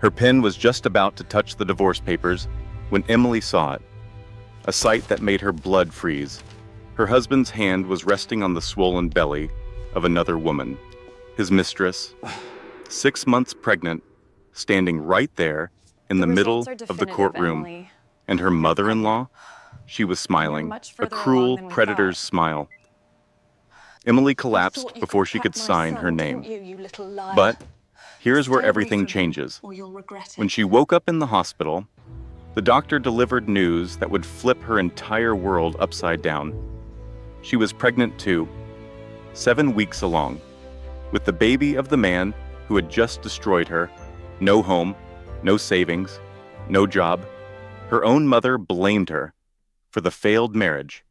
Her pen was just about to touch the divorce papers when Emily saw it, a sight that made her blood freeze. Her husband's hand was resting on the swollen belly of another woman, his mistress, 6 months pregnant, standing right there in the middle of the courtroom. Emily. And her mother-in-law? She was smiling, much a further along cruel than we predator's thought. smile. Emily You collapsed thought you before could she trap could my sign son, her didn't name. you little liar? But here's where Stay away everything from him, changes. or you'll regret When it. she woke up in the hospital, the doctor delivered news that would flip her entire world upside down. She was pregnant too, 7 weeks along, with the baby of the man who had just destroyed her. No home, no savings, no job. Her own mother blamed her for the failed marriage,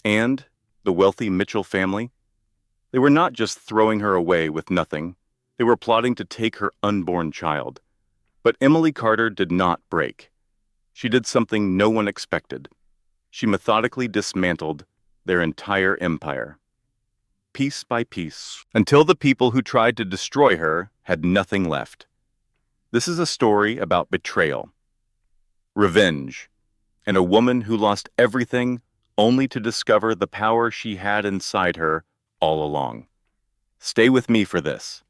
and the wealthy Mitchell family. They were not just throwing her away with nothing. They were plotting to take her unborn child. But Emily Carter did not break. She did something no one expected. She methodically dismantled their entire empire, piece by piece, until the people who tried to destroy her had nothing left. This is a story about betrayal, revenge, and a woman who lost everything only to discover the power she had inside her all along. Stay with me for this.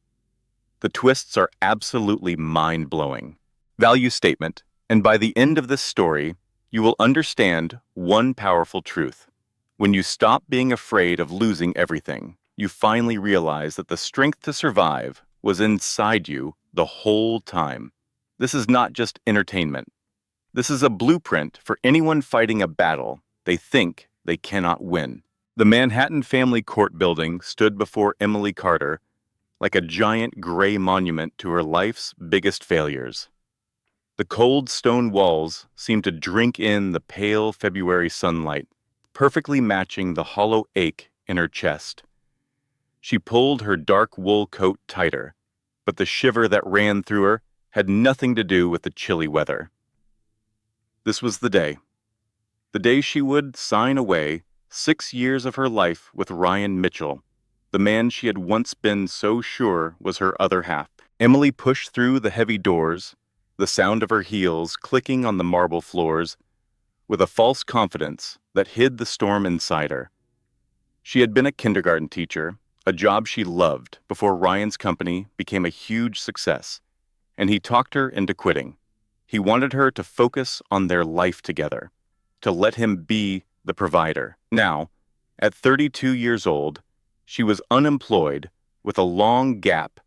The twists are absolutely mind-blowing. Value statement, and by the end of this story, you will understand one powerful truth. When you stop being afraid of losing everything, you finally realize that the strength to survive was inside you the whole time. This is not just entertainment. This is a blueprint for anyone fighting a battle they think they cannot win. The Manhattan family court building stood before Emily Carter like a giant gray monument to her life's biggest failures. The cold stone walls seemed to drink in the pale February sunlight, perfectly matching the hollow ache in her chest. She pulled her dark wool coat tighter, but the shiver that ran through her had nothing to do with the chilly weather. This was the day she would sign away 6 years of her life with Ryan Mitchell, the man she had once been so sure was her other half. Emily pushed through the heavy doors, the sound of her heels clicking on the marble floors, with a false confidence that hid the storm inside her. She had been a kindergarten teacher, a job she loved, before Ryan's company became a huge success, and he talked her into quitting. He wanted her to focus on their life together, to let him be the provider. Now, at 32 years old, she was unemployed with a long gap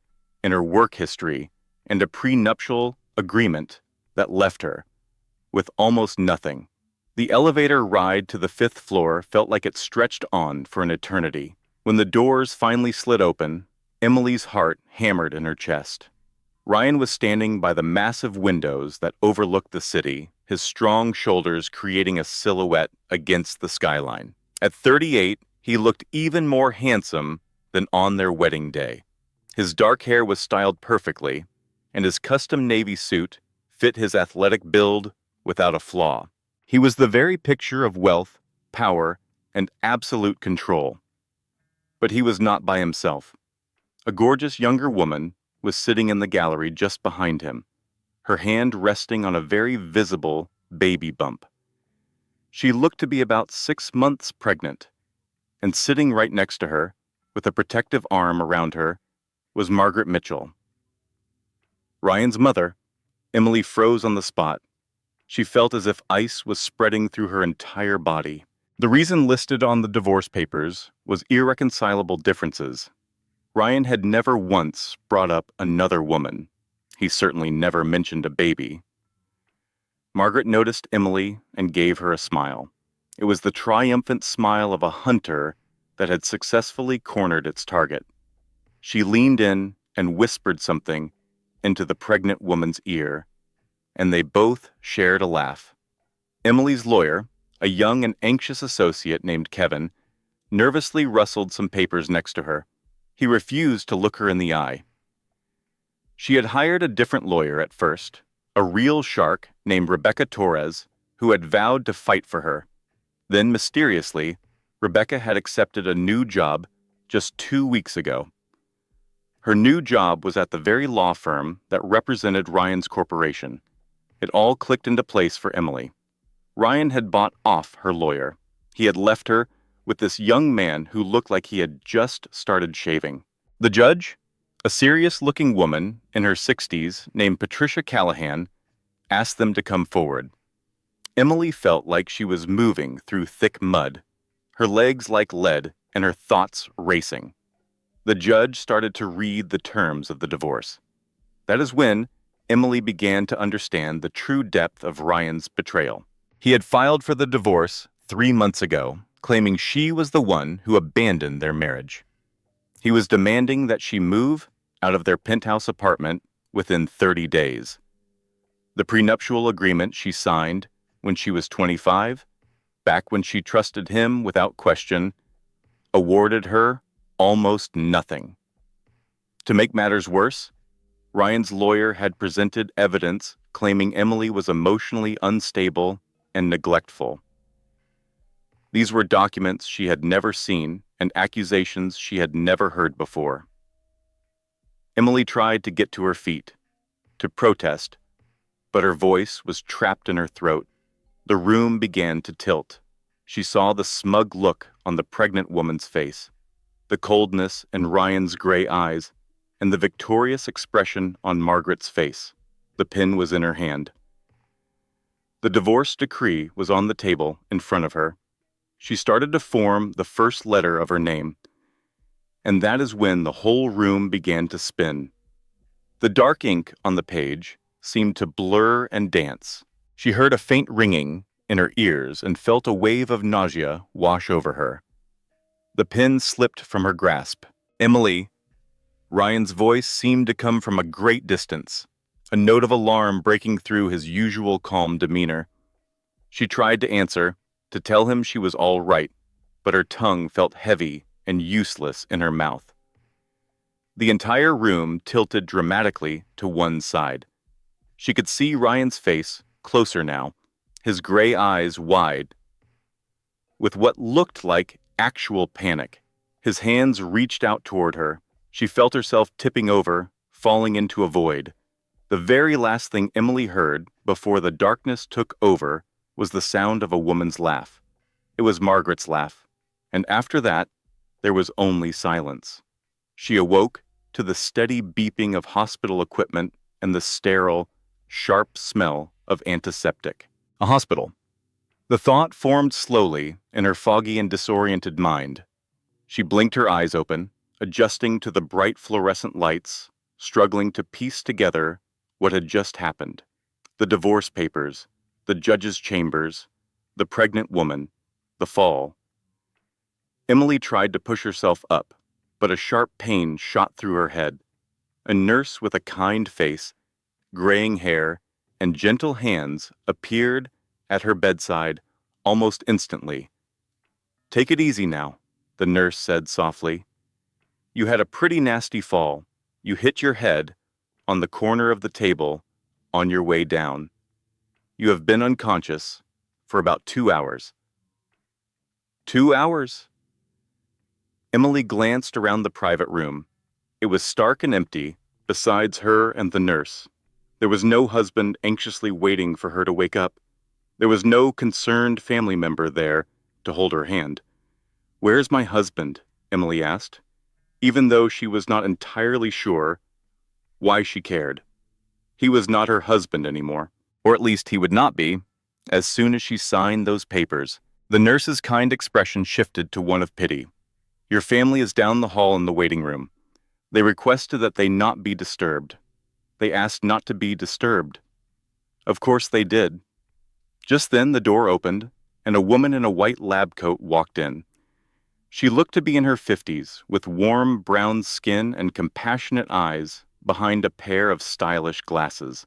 in her work history and a prenuptial agreement that left her with almost nothing. The elevator ride to the 5th floor felt like it stretched on for an eternity. When the doors finally slid open, Emily's heart hammered in her chest. Ryan was standing by the massive windows that overlooked the city, his strong shoulders creating a silhouette against the skyline. At 38, he looked even more handsome than on their wedding day. His dark hair was styled perfectly, and his custom navy suit fit his athletic build without a flaw. He was the very picture of wealth, power, and absolute control. But he was not by himself. A gorgeous younger woman was sitting in the gallery just behind him, her hand resting on a very visible baby bump. She looked to be about 6 months pregnant, and sitting right next to her, with a protective arm around her, was Margaret Mitchell. Ryan's mother. Emily froze on the spot. She felt as if ice was spreading through her entire body. The reason listed on the divorce papers was irreconcilable differences. Ryan had never once brought up another woman. He certainly never mentioned a baby. Margaret noticed Emily and gave her a smile. It was the triumphant smile of a hunter that had successfully cornered its target. She leaned in and whispered something into the pregnant woman's ear, and they both shared a laugh. Emily's lawyer, a young and anxious associate named Kevin, nervously rustled some papers next to her. He refused to look her in the eye. She had hired a different lawyer at first, a real shark named Rebecca Torres, who had vowed to fight for her. Then, mysteriously, Rebecca had accepted a new job just 2 weeks ago. Her new job was at the very law firm that represented Ryan's corporation. It all clicked into place for Emily. Ryan had bought off her lawyer. He had left her with this young man who looked like he had just started shaving. The judge, a serious-looking woman in her 60s named Patricia Callahan, asked them to come forward. Emily felt like she was moving through thick mud, her legs like lead and her thoughts racing. The judge started to read the terms of the divorce. That is when Emily began to understand the true depth of Ryan's betrayal. He had filed for the divorce 3 months ago, claiming she was the one who abandoned their marriage. He was demanding that she move out of their penthouse apartment within 30 days. The prenuptial agreement she signed when she was 25, back when she trusted him without question, awarded her almost nothing. To make matters worse, Ryan's lawyer had presented evidence claiming Emily was emotionally unstable and neglectful. These were documents she had never seen and accusations she had never heard before. Emily tried to get to her feet, to protest, but her voice was trapped in her throat. The room began to tilt. She saw the smug look on the pregnant woman's face, the coldness in Ryan's gray eyes, and the victorious expression on Margaret's face. The pen was in her hand. The divorce decree was on the table in front of her. She started to form the first letter of her name, and that is when the whole room began to spin. The dark ink on the page seemed to blur and dance. She heard a faint ringing in her ears and felt a wave of nausea wash over her. The pen slipped from her grasp. "Emily." Ryan's voice seemed to come from a great distance, a note of alarm breaking through his usual calm demeanor. She tried to answer, to tell him she was all right, but her tongue felt heavy and useless in her mouth. The entire room tilted dramatically to one side. She could see Ryan's face, closer now, his gray eyes wide, with what looked like actual panic. His hands reached out toward her. She felt herself tipping over, falling into a void. The very last thing Emily heard before the darkness took over was the sound of a woman's laugh. It was Margaret's laugh, and after that, there was only silence. She awoke to the steady beeping of hospital equipment and the sterile, sharp smell of antiseptic. A hospital. The thought formed slowly in her foggy and disoriented mind. She blinked her eyes open, adjusting to the bright fluorescent lights, struggling to piece together what had just happened. The divorce papers, the judge's chambers, the pregnant woman, the fall. Emily tried to push herself up, but a sharp pain shot through her head. A nurse with a kind face, graying hair, and gentle hands appeared at her bedside almost instantly. "Take it easy now," the nurse said softly. "You had a pretty nasty fall. You hit your head on the corner of the table on your way down. You have been unconscious for about 2 hours." 2 hours? Emily glanced around the private room. It was stark and empty, besides her and the nurse. There was no husband anxiously waiting for her to wake up. There was no concerned family member there to hold her hand. "Where's my husband?" Emily asked, even though she was not entirely sure why she cared. He was not her husband anymore, or at least he would not be, as soon as she signed those papers. The nurse's kind expression shifted to one of pity. "Your family is down the hall in the waiting room. They requested that they not be disturbed. They asked not to be disturbed." Of course they did. Just then the door opened, and a woman in a white lab coat walked in. She looked to be in her 50s, with warm brown skin and compassionate eyes behind a pair of stylish glasses.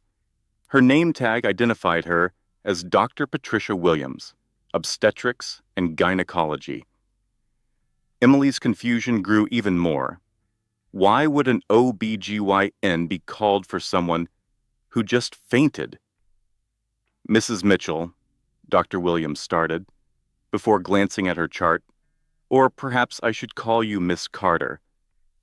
Her name tag identified her as Dr. Patricia Williams, obstetrics and gynecology. Emily's confusion grew even more. Why would an OBGYN be called for someone who just fainted? "Mrs. Mitchell," Dr. Williams started, before glancing at her chart. "Or perhaps I should call you Miss Carter.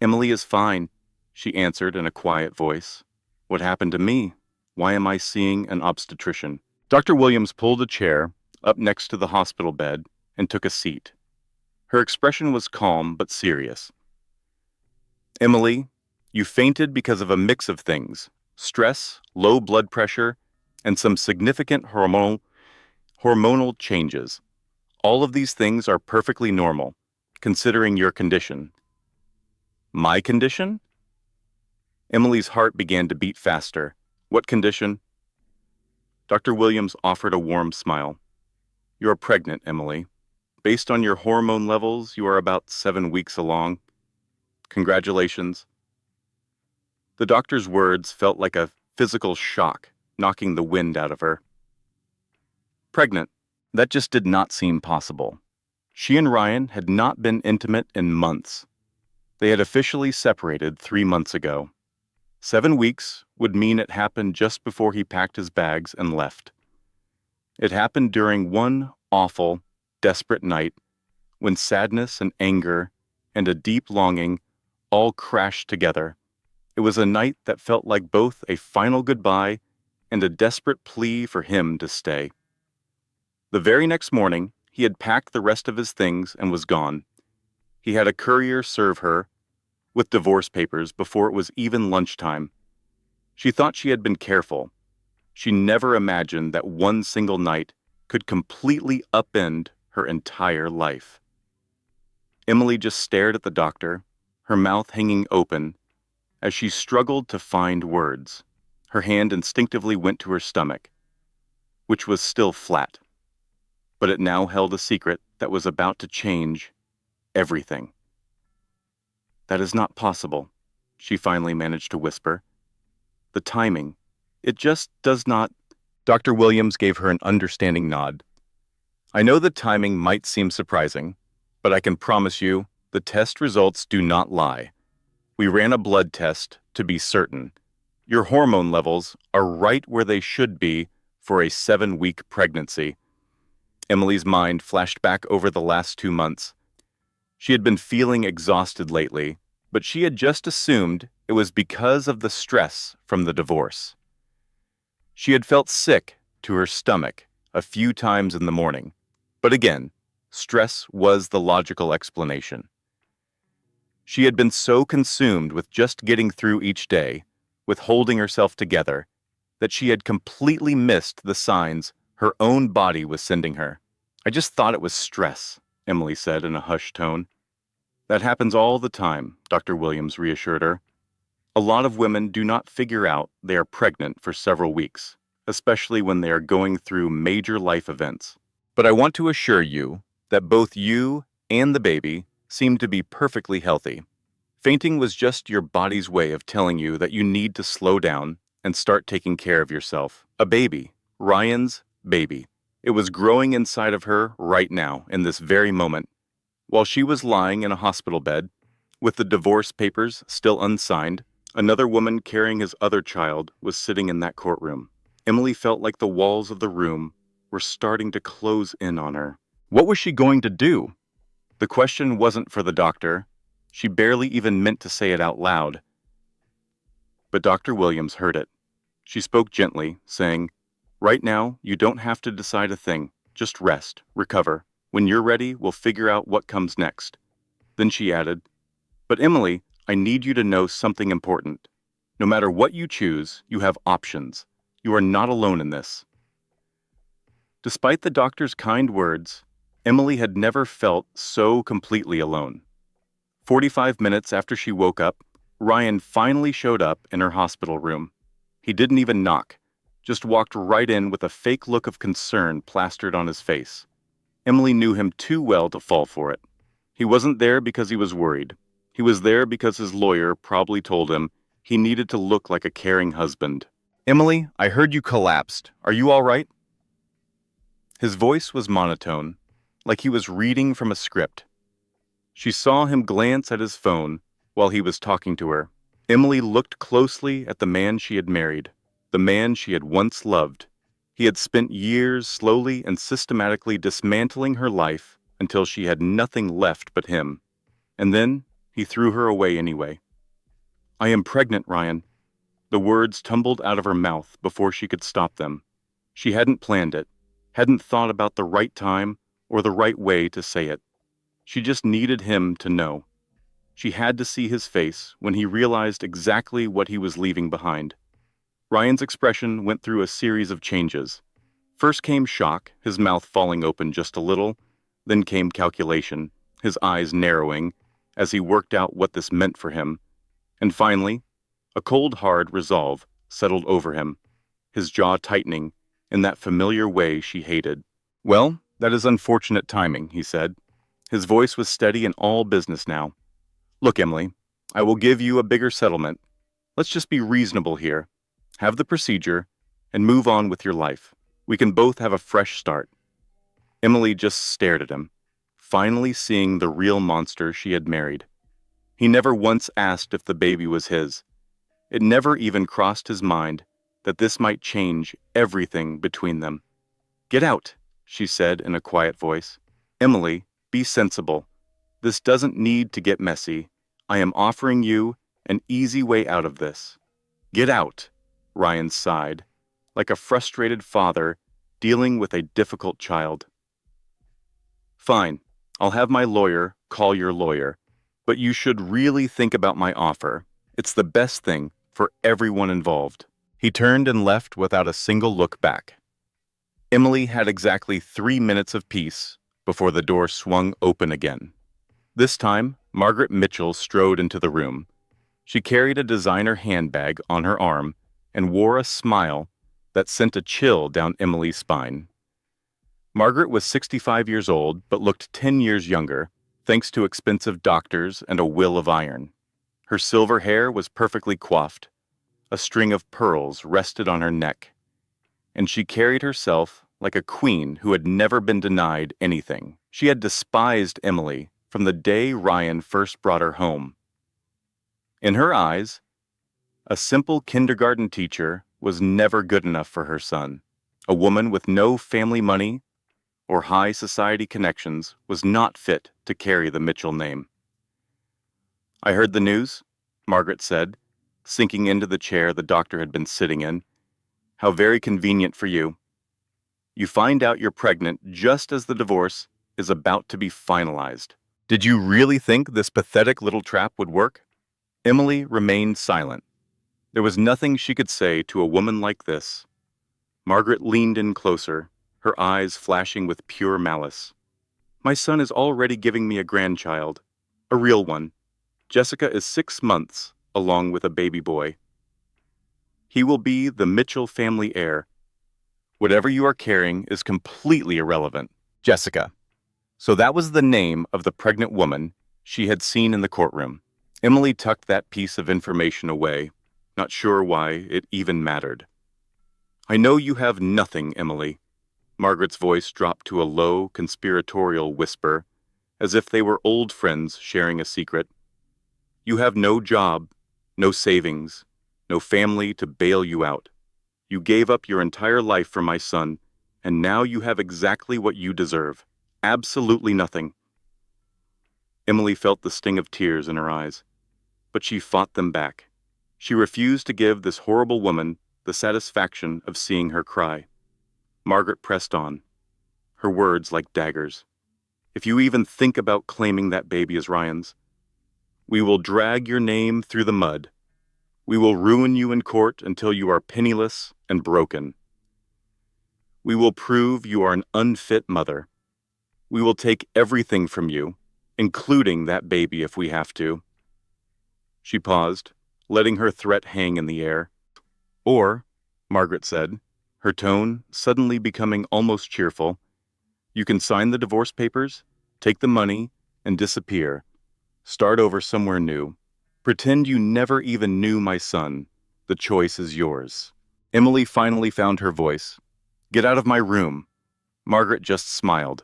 Emily is fine. she answered in a quiet voice. What happened to me? Why am I seeing an obstetrician? Dr. Williams pulled a chair up next to the hospital bed and took a seat. Her expression was calm but serious. Emily, you fainted because of a mix of things: stress, low blood pressure, and some significant hormonal changes. All of these things are perfectly normal, considering your condition. My condition? Emily's heart began to beat faster. What condition? Dr. Williams offered a warm smile. You're pregnant, Emily. Based on your hormone levels, you are about 7 weeks along. Congratulations. The doctor's words felt like a physical shock, knocking the wind out of her. Pregnant. That just did not seem possible. She and Ryan had not been intimate in months. They had officially separated 3 months ago. 7 weeks would mean it happened just before he packed his bags and left. It happened during one awful, desperate night when sadness and anger and a deep longing all crashed together. It was a night that felt like both a final goodbye and a desperate plea for him to stay. The very next morning, he had packed the rest of his things and was gone. He had a courier serve her with divorce papers before it was even lunchtime. She thought she had been careful. She never imagined that one single night could completely upend her entire life. Emily just stared at the doctor, her mouth hanging open, as she struggled to find words. Her hand instinctively went to her stomach, which was still flat. But it now held a secret that was about to change everything. That is not possible, she finally managed to whisper. The timing, it just does not. Dr. Williams gave her an understanding nod. I know the timing might seem surprising, but I can promise you the test results do not lie. We ran a blood test to be certain. Your hormone levels are right where they should be for a 7-week pregnancy. Emily's mind flashed back over the last 2 months. She had been feeling exhausted lately, but she had just assumed it was because of the stress from the divorce. She had felt sick to her stomach a few times in the morning, but again, stress was the logical explanation. She had been so consumed with just getting through each day, with holding herself together, that she had completely missed the signs her own body was sending her. I just thought it was stress, Emily said in a hushed tone. That happens all the time, Dr. Williams reassured her. A lot of women do not figure out they are pregnant for several weeks, especially when they are going through major life events. But I want to assure you that both you and the baby seem to be perfectly healthy. Fainting was just your body's way of telling you that you need to slow down and start taking care of yourself. A baby, Ryan's baby. It was growing inside of her right now, in this very moment. While she was lying in a hospital bed, with the divorce papers still unsigned, another woman carrying his other child was sitting in that courtroom. Emily felt like the walls of the room were starting to close in on her. What was she going to do? The question wasn't for the doctor. She barely even meant to say it out loud. But Dr. Williams heard it. She spoke gently, saying, Right now, you don't have to decide a thing. Just rest, recover. When you're ready, we'll figure out what comes next. Then she added, But Emily, I need you to know something important. No matter what you choose, you have options. You are not alone in this. Despite the doctor's kind words, Emily had never felt so completely alone. 45 minutes after she woke up, Ryan finally showed up in her hospital room. He didn't even knock, just walked right in with a fake look of concern plastered on his face. Emily knew him too well to fall for it. He wasn't there because he was worried. He was there because his lawyer probably told him he needed to look like a caring husband. Emily, I heard you collapsed. Are you all right? His voice was monotone, like he was reading from a script. She saw him glance at his phone while he was talking to her. Emily looked closely at the man she had married, the man she had once loved. He had spent years slowly and systematically dismantling her life until she had nothing left but him. And then he threw her away anyway. I am pregnant, Ryan. The words tumbled out of her mouth before she could stop them. She hadn't planned it, hadn't thought about the right time or the right way to say it. She just needed him to know. She had to see his face when he realized exactly what he was leaving behind. Ryan's expression went through a series of changes. First came shock, his mouth falling open just a little. Then came calculation, his eyes narrowing as he worked out what this meant for him. And finally, a cold, hard resolve settled over him, his jaw tightening in that familiar way she hated. Well, that is unfortunate timing, he said. His voice was steady and all business now. Look, Emily, I will give you a bigger settlement. Let's just be reasonable here. Have the procedure and move on with your life. We can both have a fresh start. Emily just stared at him, finally seeing the real monster she had married. He never once asked if the baby was his. It never even crossed his mind that this might change everything between them. Get out, she said in a quiet voice. Emily, be sensible. This doesn't need to get messy. I am offering you an easy way out of this. Get out, Ryan sighed, like a frustrated father dealing with a difficult child. Fine, I'll have my lawyer call your lawyer, but you should really think about my offer. It's the best thing for everyone involved. He turned and left without a single look back. Emily had exactly 3 minutes of peace before the door swung open again. This time, Margaret Mitchell strode into the room. She carried a designer handbag on her arm and wore a smile that sent a chill down Emily's spine. Margaret was 65 years old but looked 10 years younger, thanks to expensive doctors and a will of iron. Her silver hair was perfectly coiffed. A string of pearls rested on her neck, and she carried herself like a queen who had never been denied anything. She had despised Emily from the day Ryan first brought her home. In her eyes, a simple kindergarten teacher was never good enough for her son. A woman with no family money or high society connections was not fit to carry the Mitchell name. I heard the news, Margaret said, sinking into the chair the doctor had been sitting in. How very convenient for you. You find out you're pregnant just as the divorce is about to be finalized. Did you really think this pathetic little trap would work? Emily remained silent. There was nothing she could say to a woman like this. Margaret leaned in closer, her eyes flashing with pure malice. My son is already giving me a grandchild, a real one. Jessica is 6 months, along with a baby boy. He will be the Mitchell family heir. Whatever you are carrying is completely irrelevant. Jessica. So that was the name of the pregnant woman she had seen in the courtroom. Emily tucked that piece of information away, not sure why it even mattered. I know you have nothing, Emily. Margaret's voice dropped to a low, conspiratorial whisper, as if they were old friends sharing a secret. You have no job, no savings, no family to bail you out. You gave up your entire life for my son, and now you have exactly what you deserve. Absolutely nothing. Emily felt the sting of tears in her eyes, but she fought them back. She refused to give this horrible woman the satisfaction of seeing her cry. Margaret pressed on, her words like daggers. If you even think about claiming that baby as Ryan's, we will drag your name through the mud. We will ruin you in court until you are penniless and broken. We will prove you are an unfit mother. We will take everything from you, including that baby if we have to. She paused, letting her threat hang in the air. Or, Margaret said, her tone suddenly becoming almost cheerful, you can sign the divorce papers, take the money, and disappear. Start over somewhere new. Pretend you never even knew my son. The choice is yours. Emily finally found her voice. Get out of my room. Margaret just smiled.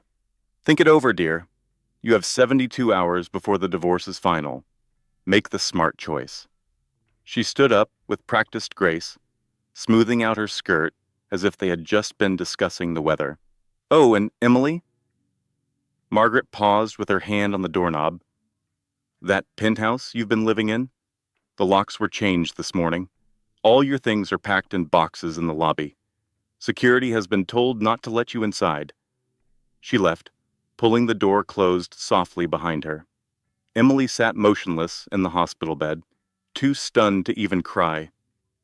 Think it over, dear. You have 72 hours before the divorce is final. Make the smart choice. She stood up with practiced grace, smoothing out her skirt as if they had just been discussing the weather. Oh, and Emily? Margaret paused with her hand on the doorknob. That penthouse you've been living in? The locks were changed this morning. All your things are packed in boxes in the lobby. Security has been told not to let you inside." She left, pulling the door closed softly behind her. Emily sat motionless in the hospital bed, too stunned to even cry.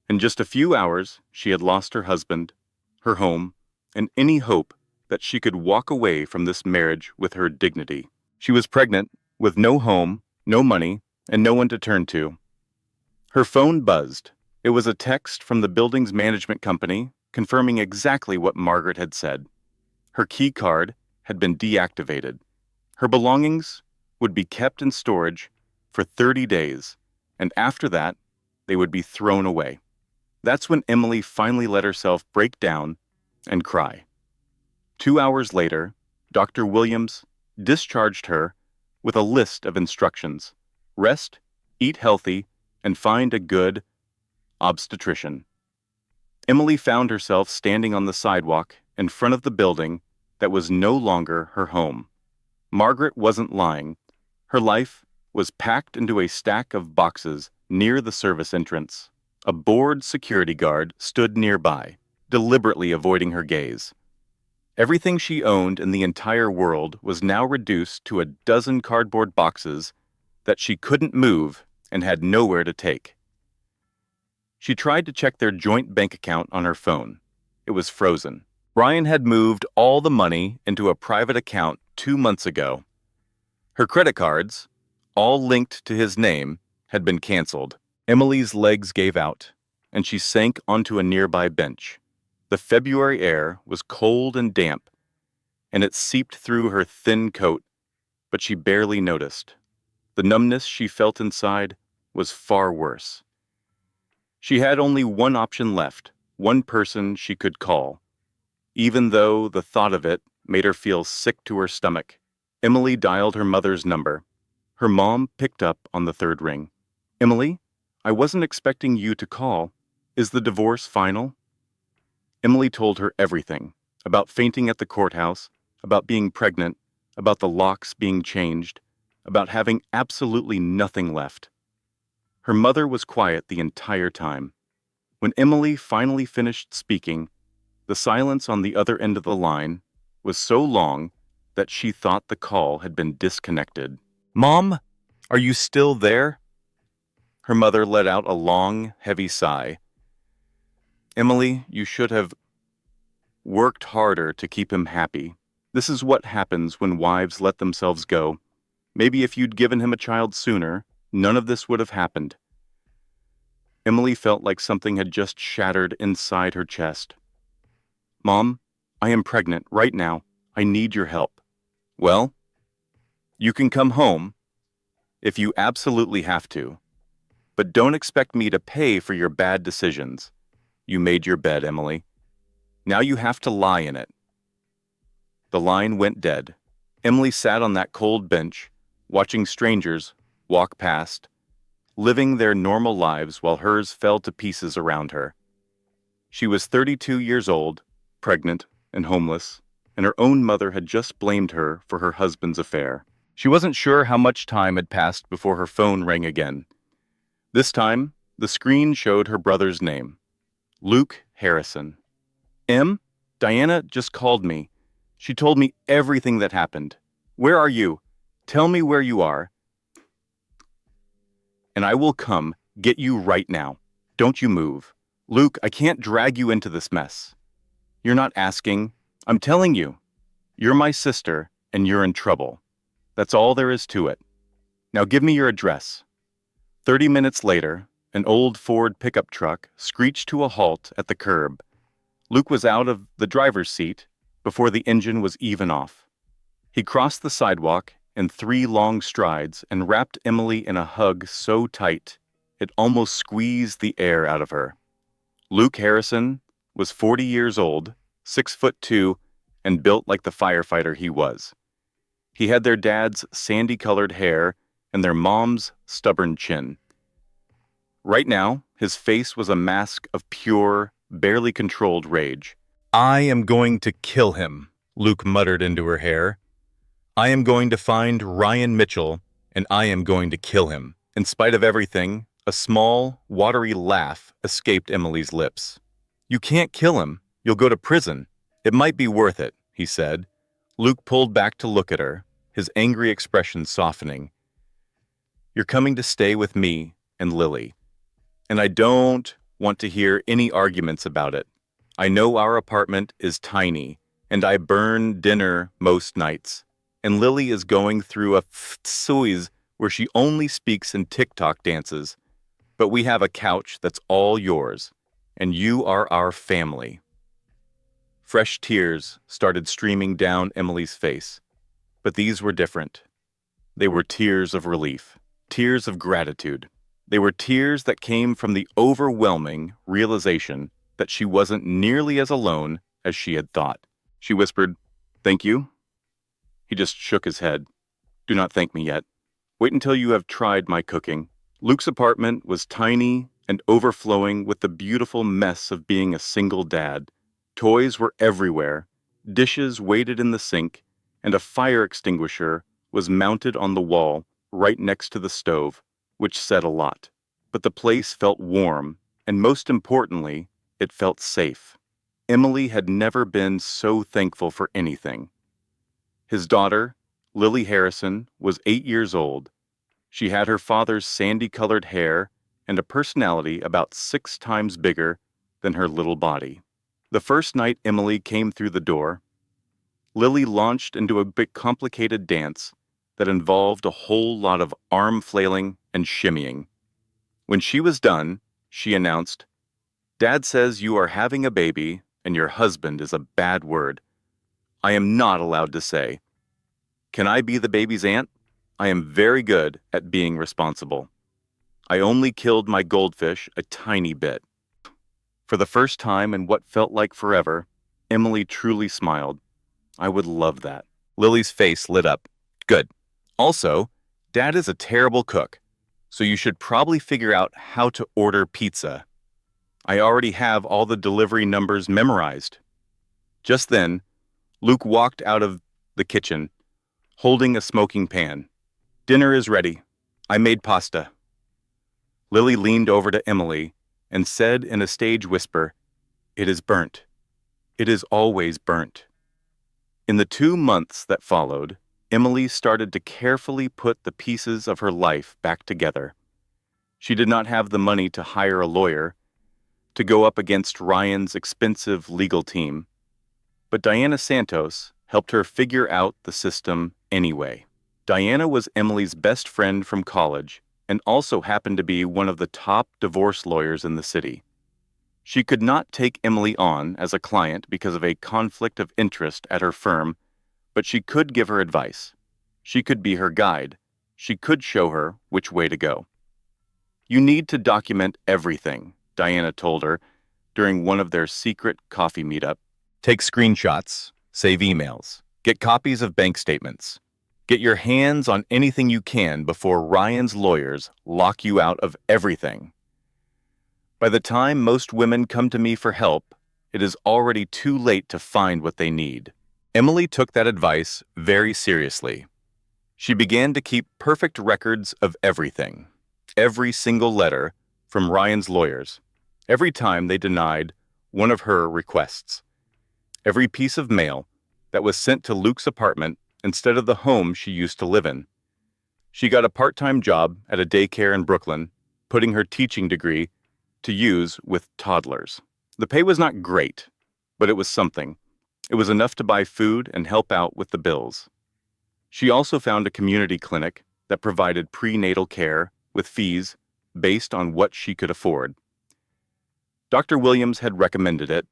In just a few hours, she had lost her husband, her home, and any hope that she could walk away from this marriage with her dignity. She was pregnant, with no home, no money, and no one to turn to. Her phone buzzed. It was a text from the building's management company confirming exactly what Margaret had said. Her key card had been deactivated. Her belongings would be kept in storage for 30 days, and after that, they would be thrown away. That's when Emily finally let herself break down and cry. 2 hours later, Dr. Williams discharged her with a list of instructions: rest, eat healthy, and find a good obstetrician. Emily found herself standing on the sidewalk in front of the building that was no longer her home. Margaret wasn't lying. Her life was packed into a stack of boxes near the service entrance. A bored security guard stood nearby, deliberately avoiding her gaze. Everything she owned in the entire world was now reduced to a dozen cardboard boxes that she couldn't move and had nowhere to take. She tried to check their joint bank account on her phone. It was frozen. Brian had moved all the money into a private account 2 months ago. Her credit cards, all linked to his name, had been canceled. Emily's legs gave out, and she sank onto a nearby bench. The February air was cold and damp, and it seeped through her thin coat, but she barely noticed. The numbness she felt inside was far worse. She had only one option left, one person she could call. Even though the thought of it made her feel sick to her stomach, Emily dialed her mother's number. Her mom picked up on the third ring. "Emily, I wasn't expecting you to call. Is the divorce final?" Emily told her everything, about fainting at the courthouse, about being pregnant, about the locks being changed, about having absolutely nothing left. Her mother was quiet the entire time. When Emily finally finished speaking, the silence on the other end of the line was so long that she thought the call had been disconnected. "Mom, are you still there?" Her mother let out a long, heavy sigh. "Emily, you should have worked harder to keep him happy. This is what happens when wives let themselves go. Maybe if you'd given him a child sooner, none of this would have happened." Emily felt like something had just shattered inside her chest. "Mom, I am pregnant right now. I need your help." "Well, you can come home if you absolutely have to, but don't expect me to pay for your bad decisions. You made your bed, Emily. Now you have to lie in it." The line went dead. Emily sat on that cold bench, watching strangers walk past, living their normal lives while hers fell to pieces around her. She was 32 years old, pregnant and homeless, and her own mother had just blamed her for her husband's affair. She wasn't sure how much time had passed before her phone rang again. This time, the screen showed her brother's name, Luke Harrison. "Em, Diana just called me. She told me everything that happened. Where are you? Tell me where you are, and I will come get you right now. Don't you move. Luke, I can't drag you into this mess. You're not asking. I'm telling you. You're my sister, and you're in trouble. That's all there is to it. Now give me your address." 30 minutes later, an old Ford pickup truck screeched to a halt at the curb. Luke was out of the driver's seat before the engine was even off. He crossed the sidewalk in 3 long strides and wrapped Emily in a hug so tight it almost squeezed the air out of her. Luke Harrison was 40 years old, 6'2", and built like the firefighter he was. He had their dad's sandy-colored hair and their mom's stubborn chin. Right now, his face was a mask of pure, barely controlled rage. "I am going to kill him," Luke muttered into her hair. "I am going to find Ryan Mitchell, and I am going to kill him." In spite of everything, A small, watery laugh escaped Emily's lips. "You can't kill him. You'll go to prison. It might be worth it," he said. Luke pulled back to look at her, his angry expression softening. "You're coming to stay with me and Lily. And I don't want to hear any arguments about it. I know our apartment is tiny, and I burn dinner most nights. And Lily is going through a phase where she only speaks in TikTok dances. But we have a couch that's all yours, and you are our family." Fresh tears started streaming down Emily's face, but these were different. They were tears of relief, tears of gratitude. They were tears that came from the overwhelming realization that she wasn't nearly as alone as she had thought. She whispered, "Thank you?" He just shook his head. "Do not thank me yet. Wait until you have tried my cooking." Luke's apartment was tiny and overflowing with the beautiful mess of being a single dad. Toys were everywhere, dishes waited in the sink, and a fire extinguisher was mounted on the wall right next to the stove, which said a lot. But the place felt warm, and most importantly, it felt safe. Emily had never been so thankful for anything. His daughter, Lily Harrison, was 8 years old. She had her father's sandy-colored hair and a personality about 6 times bigger than her little body. The first night Emily came through the door, Lily launched into a big complicated dance that involved a whole lot of arm flailing and shimmying. When she was done, she announced, "Dad says you are having a baby and your husband is a bad word. I am not allowed to say. Can I be the baby's aunt? I am very good at being responsible. I only killed my goldfish a tiny bit." For the first time in what felt like forever, Emily truly smiled. "I would love that." Lily's face lit up. "Good. Also, Dad is a terrible cook, so you should probably figure out how to order pizza. I already have all the delivery numbers memorized." Just then, Luke walked out of the kitchen, holding a smoking pan. "Dinner is ready. I made pasta." Lily leaned over to Emily and said in a stage whisper, "It is burnt. It is always burnt." In the 2 months that followed, Emily started to carefully put the pieces of her life back together. She did not have the money to hire a lawyer, to go up against Ryan's expensive legal team, but Diana Santos helped her figure out the system anyway. Diana was Emily's best friend from college and also happened to be one of the top divorce lawyers in the city. She could not take Emily on as a client because of a conflict of interest at her firm, but she could give her advice. She could be her guide. She could show her which way to go. "You need to document everything," Diana told her during one of their secret coffee meetup. "Take screenshots, save emails, get copies of bank statements. Get your hands on anything you can before Ryan's lawyers lock you out of everything. By the time most women come to me for help, it is already too late to find what they need." Emily took that advice very seriously. She began to keep perfect records of everything, every single letter from Ryan's lawyers, every time they denied one of her requests, every piece of mail that was sent to Luke's apartment instead of the home she used to live in. She got a part-time job at a daycare in Brooklyn, putting her teaching degree to use with toddlers. The pay was not great, but it was something. It was enough to buy food and help out with the bills. She also found a community clinic that provided prenatal care with fees based on what she could afford. Dr. Williams had recommended it,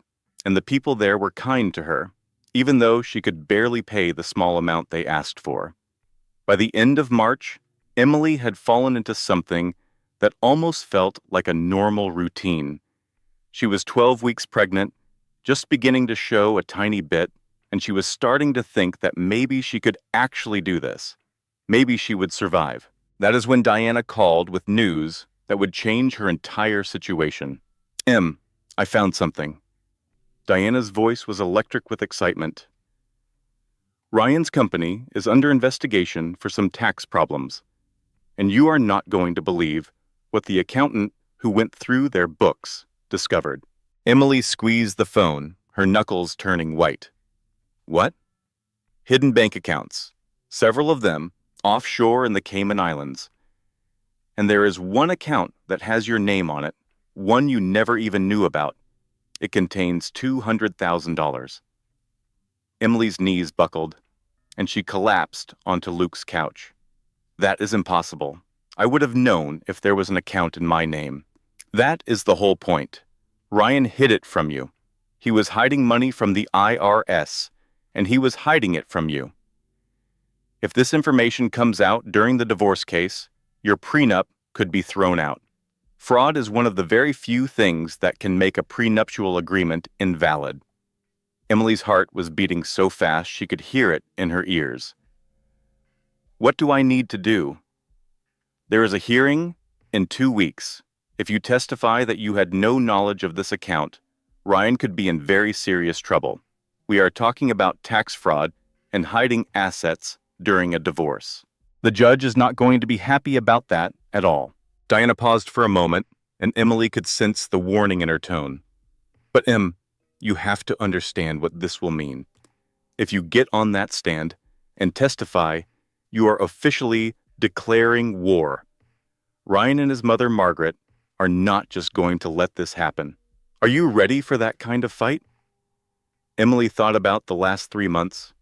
and the people there were kind to her, even though she could barely pay the small amount they asked for. By the end of March, Emily had fallen into something that almost felt like a normal routine. She was 12 weeks pregnant, just beginning to show a tiny bit, and she was starting to think that maybe she could actually do this. Maybe she would survive. That is when Diana called with news that would change her entire situation. I found something." Diana's voice was electric with excitement. "Ryan's company is under investigation for some tax problems, and you are not going to believe what the accountant who went through their books discovered. Emily squeezed the phone, her knuckles turning white. What? Hidden bank accounts, several of them offshore in the Cayman Islands. And there is one account that has your name on it, one you never even knew about. It contains $200,000. Emily's knees buckled, and she collapsed onto Luke's couch. That is impossible. I would have known if there was an account in my name. That is the whole point. Ryan hid it from you. He was hiding money from the IRS, and he was hiding it from you. If this information comes out during the divorce case, your prenup could be thrown out. Fraud is one of the very few things that can make a prenuptial agreement invalid. Emily's heart was beating so fast she could hear it in her ears. What do I need to do? There is a hearing in 2 weeks. If you testify that you had no knowledge of this account, Ryan could be in very serious trouble. We are talking about tax fraud and hiding assets during a divorce. The judge is not going to be happy about that at all. Diana paused for a moment, and Emily could sense the warning in her tone. But you have to understand what this will mean. If you get on that stand and testify, you are officially declaring war. Ryan and his mother, Margaret, are not just going to let this happen. Are you ready for that kind of fight? Emily thought about the last 3 months,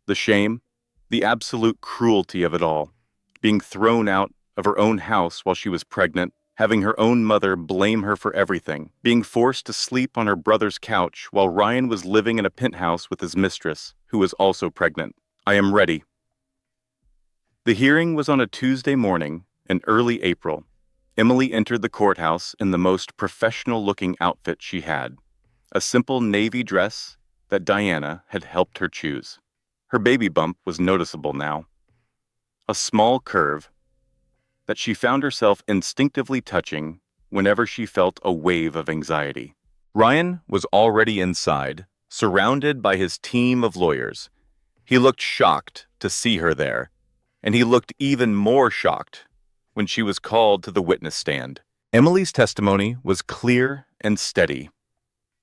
the shame, the absolute cruelty of it all, being thrown out of her own house while she was pregnant, having her own mother blame her for everything, being forced to sleep on her brother's couch while Ryan was living in a penthouse with his mistress, who was also pregnant. I am ready. The hearing was on a Tuesday morning in early April. Emily entered the courthouse in the most professional-looking outfit she had, a simple navy dress that Diana had helped her choose. Her baby bump was noticeable now, a small curve that she found herself instinctively touching whenever she felt a wave of anxiety. Ryan was already inside, surrounded by his team of lawyers. He looked shocked to see her there, and he looked even more shocked when she was called to the witness stand. Emily's testimony was clear and steady.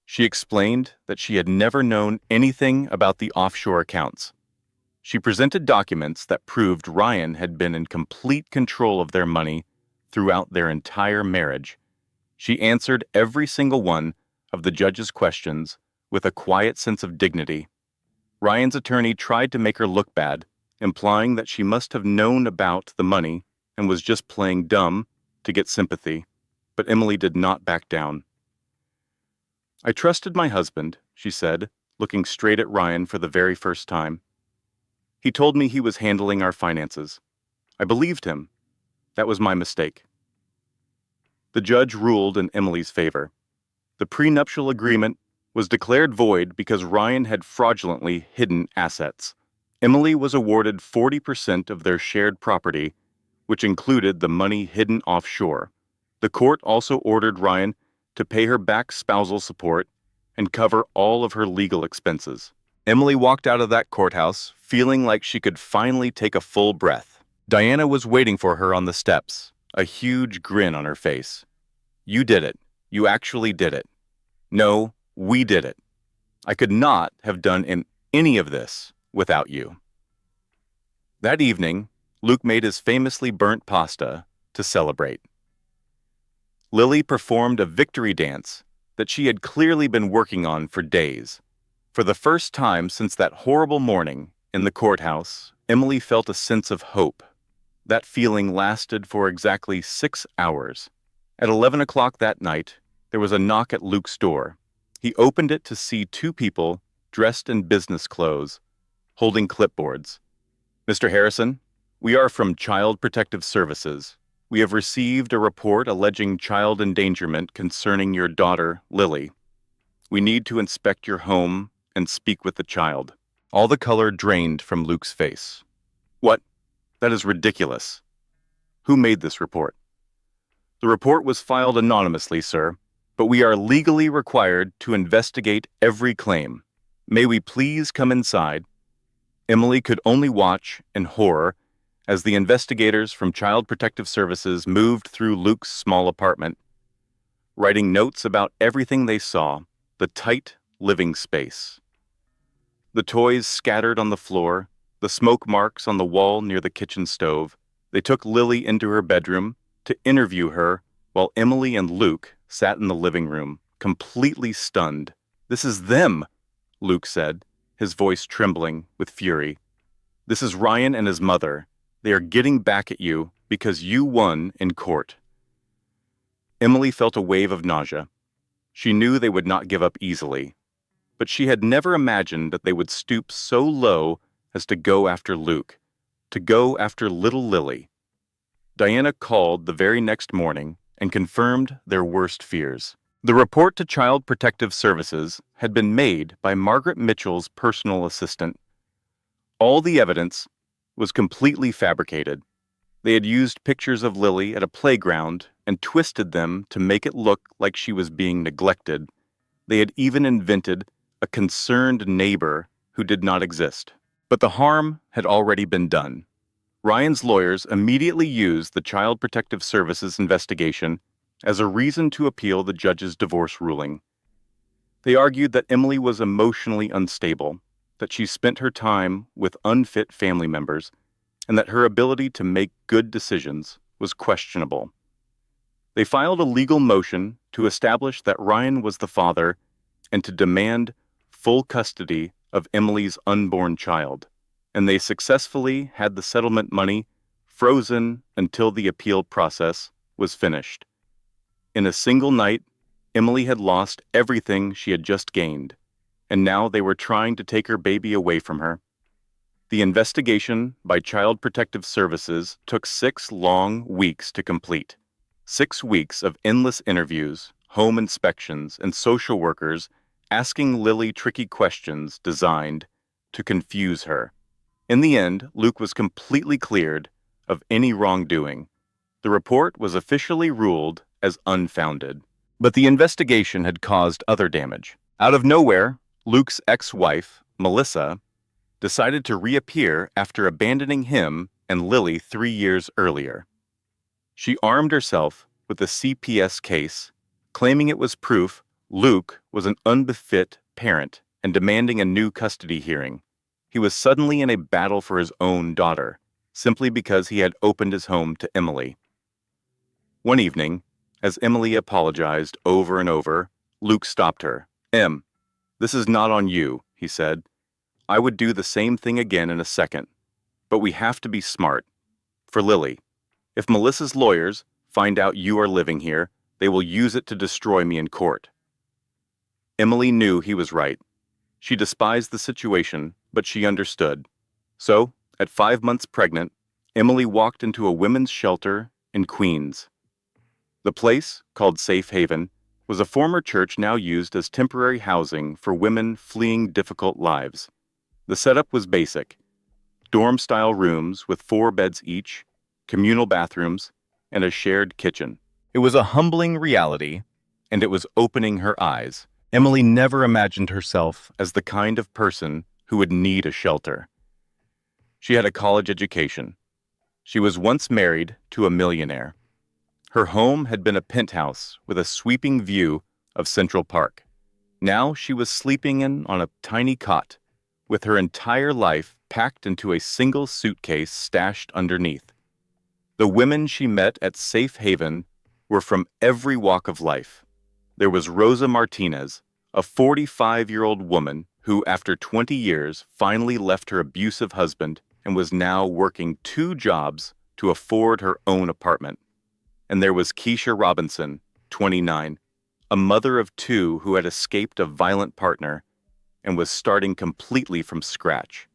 She explained that she had never known anything about the offshore accounts. She presented documents that proved Ryan had been in complete control of their money throughout their entire marriage. She answered every single one of the judge's questions with a quiet sense of dignity. Ryan's attorney tried to make her look bad, implying that she must have known about the money and was just playing dumb to get sympathy, but Emily did not back down. I trusted my husband, she said, looking straight at Ryan for the very first time. He told me he was handling our finances. I believed him. That was my mistake. The judge ruled in Emily's favor. The prenuptial agreement was declared void because Ryan had fraudulently hidden assets. Emily was awarded 40% of their shared property, which included the money hidden offshore. The court also ordered Ryan to pay her back spousal support and cover all of her legal expenses. Emily walked out of that courthouse feeling like she could finally take a full breath. Diana was waiting for her on the steps, a huge grin on her face. You did it. You actually did it. No, we did it. I could not have done any of this without you. That evening, Luke made his famously burnt pasta to celebrate. Lily performed a victory dance that she had clearly been working on for days. For the first time since that horrible morning in the courthouse, Emily felt a sense of hope. That feeling lasted for exactly 6 hours. At 11 o'clock that night, there was a knock at Luke's door. He opened it to see 2 people dressed in business clothes, holding clipboards. Mr. Harrison, we are from Child Protective Services. We have received a report alleging child endangerment concerning your daughter, Lily. We need to inspect your home and speak with the child. All the color drained from Luke's face. What? That is ridiculous. Who made this report? The report was filed anonymously, sir, but we are legally required to investigate every claim. May we please come inside? Emily could only watch in horror As the investigators from Child Protective Services moved through Luke's small apartment, writing notes about everything they saw, the tight living space. The toys scattered on the floor, the smoke marks on the wall near the kitchen stove. They took Lily into her bedroom to interview her while Emily and Luke sat in the living room, completely stunned. "This is them," Luke said, his voice trembling with fury. "This is Ryan and his mother. They are getting back at you because you won in court." Emily felt a wave of nausea. She knew they would not give up easily, but she had never imagined that they would stoop so low as to go after Luke, to go after little Lily. Diana called the very next morning and confirmed their worst fears. The report to Child Protective Services had been made by Margaret Mitchell's personal assistant. All the evidence was completely fabricated. They had used pictures of Lily at a playground and twisted them to make it look like she was being neglected. They had even invented a concerned neighbor who did not exist. But the harm had already been done. Ryan's lawyers immediately used the Child Protective Services investigation as a reason to appeal the judge's divorce ruling. They argued that Emily was emotionally unstable, that she spent her time with unfit family members, and that her ability to make good decisions was questionable. They filed a legal motion to establish that Ryan was the father and to demand full custody of Emily's unborn child, and they successfully had the settlement money frozen until the appeal process was finished. In a single night, Emily had lost everything she had just gained, and now they were trying to take her baby away from her. The investigation by Child Protective Services took 6 long weeks to complete. 6 weeks of endless interviews, home inspections, and social workers asking Lily tricky questions designed to confuse her. In the end, Luke was completely cleared of any wrongdoing. The report was officially ruled as unfounded. But the investigation had caused other damage. Out of nowhere, Luke's ex-wife, Melissa, decided to reappear after abandoning him and Lily 3 years earlier. She armed herself with a CPS case, claiming it was proof Luke was an unbefit parent and demanding a new custody hearing. He was suddenly in a battle for his own daughter, simply because he had opened his home to Emily. One evening, as Emily apologized over and over, Luke stopped her. "Em, this is not on you," he said. "I would do the same thing again in a second. But we have to be smart. For Lily. If Melissa's lawyers find out you are living here, they will use it to destroy me in court." Emily knew he was right. She despised the situation, but she understood. So, at 5 months pregnant, Emily walked into a women's shelter in Queens. The place, called Safe Haven, was a former church now used as temporary housing for women fleeing difficult lives. The setup was basic: dorm-style rooms with 4 beds each, communal bathrooms, and a shared kitchen. It was a humbling reality, and it was opening her eyes. Emily never imagined herself as the kind of person who would need a shelter. She had a college education. She was once married to a millionaire. Her home had been a penthouse with a sweeping view of Central Park. Now she was sleeping on a tiny cot, with her entire life packed into a single suitcase stashed underneath. The women she met at Safe Haven were from every walk of life. There was Rosa Martinez, a 45-year-old woman who, after 20 years, finally left her abusive husband and was now working 2 jobs to afford her own apartment. And there was Keisha Robinson, 29, a mother of 2 who had escaped a violent partner and was starting completely from scratch.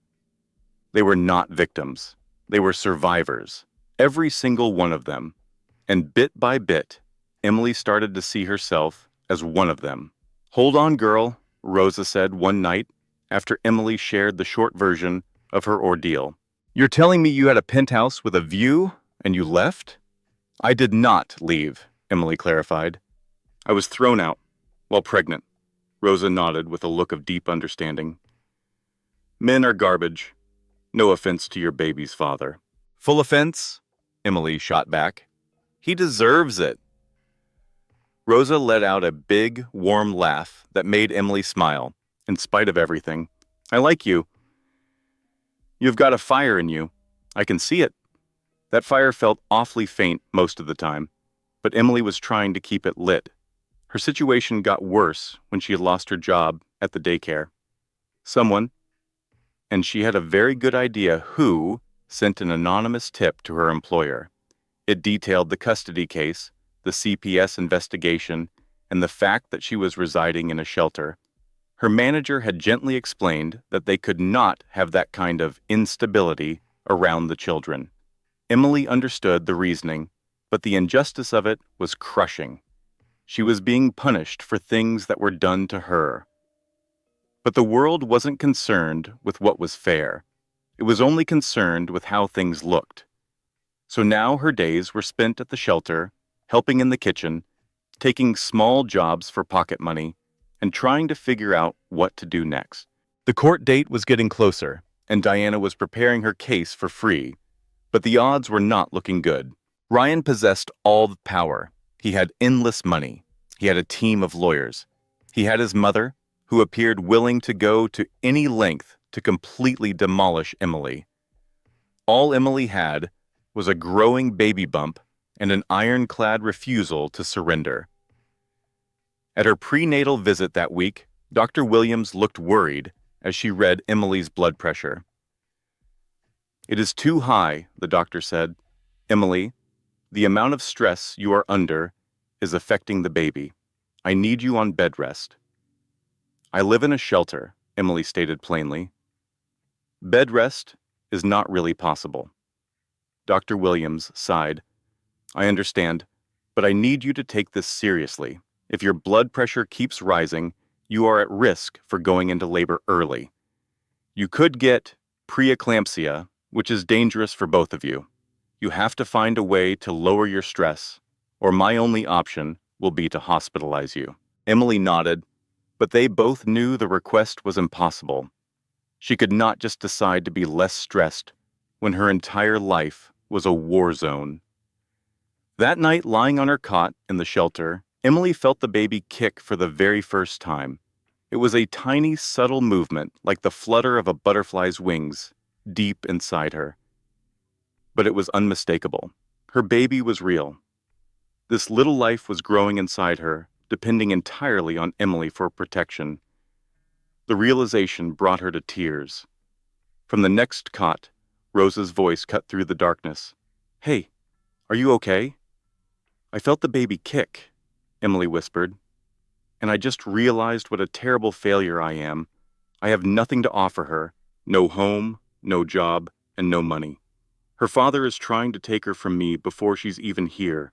They were not victims. They were survivors, every single one of them. And bit by bit, Emily started to see herself as one of them. "Hold on, girl," Rosa said one night after Emily shared the short version of her ordeal. "You're telling me you had a penthouse with a view and you left?" "I did not leave," Emily clarified. "I was thrown out while pregnant." Rosa nodded with a look of deep understanding. "Men are garbage. No offense to your baby's father." Full offense? Emily shot back. He deserves it. Rosa let out a big, warm laugh that made Emily smile, in spite of everything. I like you. You've got a fire in you. I can see it. That fire felt awfully faint most of the time, but Emily was trying to keep it lit. Her situation got worse when she had lost her job at the daycare. Someone, and she had a very good idea who, sent an anonymous tip to her employer. It detailed the custody case, the CPS investigation, and the fact that she was residing in a shelter. Her manager had gently explained that they could not have that kind of instability around the children. Emily understood the reasoning, but the injustice of it was crushing. She was being punished for things that were done to her. But the world wasn't concerned with what was fair. It was only concerned with how things looked. So now her days were spent at the shelter, helping in the kitchen, taking small jobs for pocket money, and trying to figure out what to do next. The court date was getting closer, and Diana was preparing her case for free, but the odds were not looking good. Ryan possessed all the power. He had endless money. He had a team of lawyers. He had his mother, who appeared willing to go to any length to completely demolish Emily. All Emily had was a growing baby bump and an ironclad refusal to surrender. At her prenatal visit that week, Dr. Williams looked worried as she read Emily's blood pressure. "It is too high," the doctor said. "Emily, the amount of stress you are under is affecting the baby. I need you on bed rest." "I live in a shelter," Emily stated plainly. "Bed rest is not really possible." Dr. Williams sighed. "I understand, but I need you to take this seriously. If your blood pressure keeps rising, you are at risk for going into labor early. You could get preeclampsia, which is dangerous for both of you. You have to find a way to lower your stress, or my only option will be to hospitalize you." Emily nodded, but they both knew the request was impossible. She could not just decide to be less stressed when her entire life was a war zone. That night, lying on her cot in the shelter, Emily felt the baby kick for the very first time. It was a tiny, subtle movement, like the flutter of a butterfly's wings, deep inside her. But it was unmistakable. Her baby was real. This little life was growing inside her, depending entirely on Emily for protection. The realization brought her to tears. From the next cot, Rosa's voice cut through the darkness. "Hey, are you okay?" "I felt the baby kick," Emily whispered, "and I just realized what a terrible failure I am. I have nothing to offer her, no home, no job, and no money. Her father is trying to take her from me before she's even here.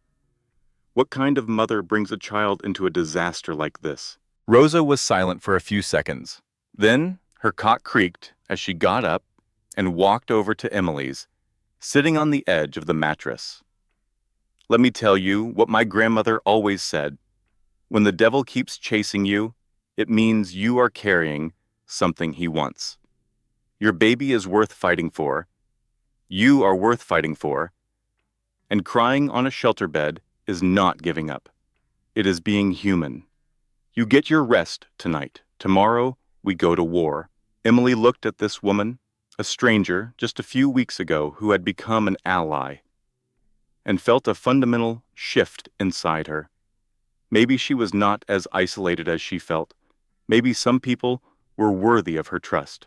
What kind of mother brings a child into a disaster like this?" Rosa was silent for a few seconds. Then her cot creaked as she got up and walked over to Emily's, sitting on the edge of the mattress. "Let me tell you what my grandmother always said. When the devil keeps chasing you, it means you are carrying something he wants. Your baby is worth fighting for. You are worth fighting for. And crying on a shelter bed is not giving up. It is being human. You get your rest tonight. Tomorrow, we go to war." Emily looked at this woman, a stranger just a few weeks ago who had become an ally, and felt a fundamental shift inside her. Maybe she was not as isolated as she felt. Maybe some people were worthy of her trust.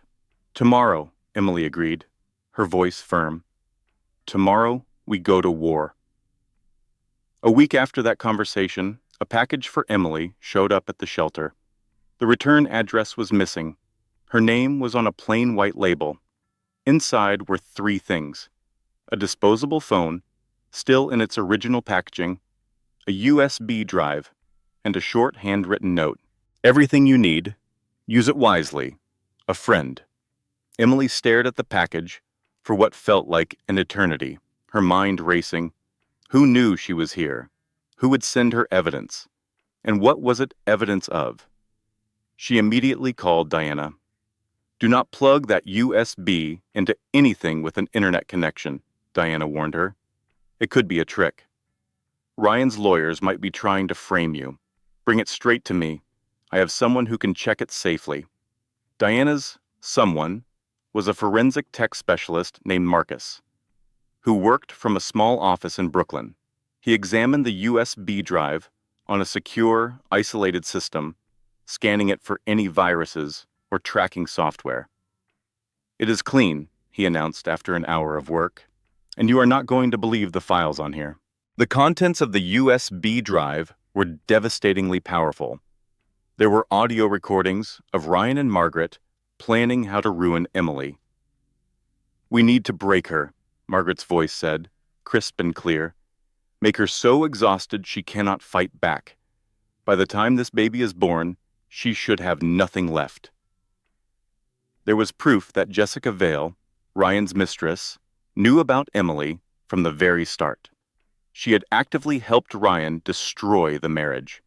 "Tomorrow," Emily agreed, her voice firm. "Tomorrow, we go to war." A week after that conversation, a package for Emily showed up at the shelter. The return address was missing. Her name was on a plain white label. Inside were 3 things: a disposable phone, still in its original packaging, a USB drive, and a short handwritten note. "Everything you need. Use it wisely. A friend." Emily stared at the package for what felt like an eternity, her mind racing. Who knew she was here? Who would send her evidence? And what was it evidence of? She immediately called Diana. "Do not plug that USB into anything with an internet connection," Diana warned her. "It could be a trick. Ryan's lawyers might be trying to frame you. Bring it straight to me. I have someone who can check it safely." Diana's someone was a forensic tech specialist named Marcus, who worked from a small office in Brooklyn. He examined the USB drive on a secure, isolated system, scanning it for any viruses or tracking software. "It is clean," he announced after an hour of work, "and you are not going to believe the files on here." The contents of the USB drive were devastatingly powerful. There were audio recordings of Ryan and Margaret planning how to ruin Emily. "We need to break her," Margaret's voice said, crisp and clear. "Make her so exhausted she cannot fight back. By the time this baby is born, she should have nothing left." There was proof that Jessica Vale, Ryan's mistress, knew about Emily from the very start. She had actively helped Ryan destroy the marriage,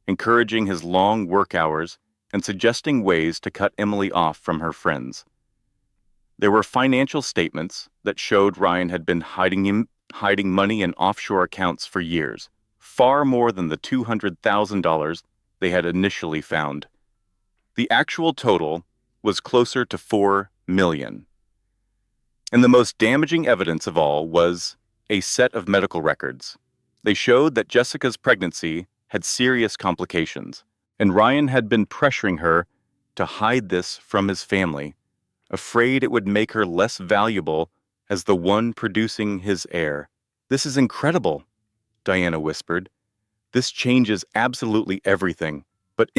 encouraging his long work hours and suggesting ways to cut Emily off from her friends. There were financial statements that showed Ryan had been hiding money in offshore accounts for years, far more than the $200,000 they had initially found. The actual total was closer to $4 million. And the most damaging evidence of all was a set of medical records. They showed that Jessica's pregnancy had serious complications, and Ryan had been pressuring her to hide this from his family, afraid it would make her less valuable as the one producing his heir. "This is incredible," Diana whispered. "This changes absolutely everything. But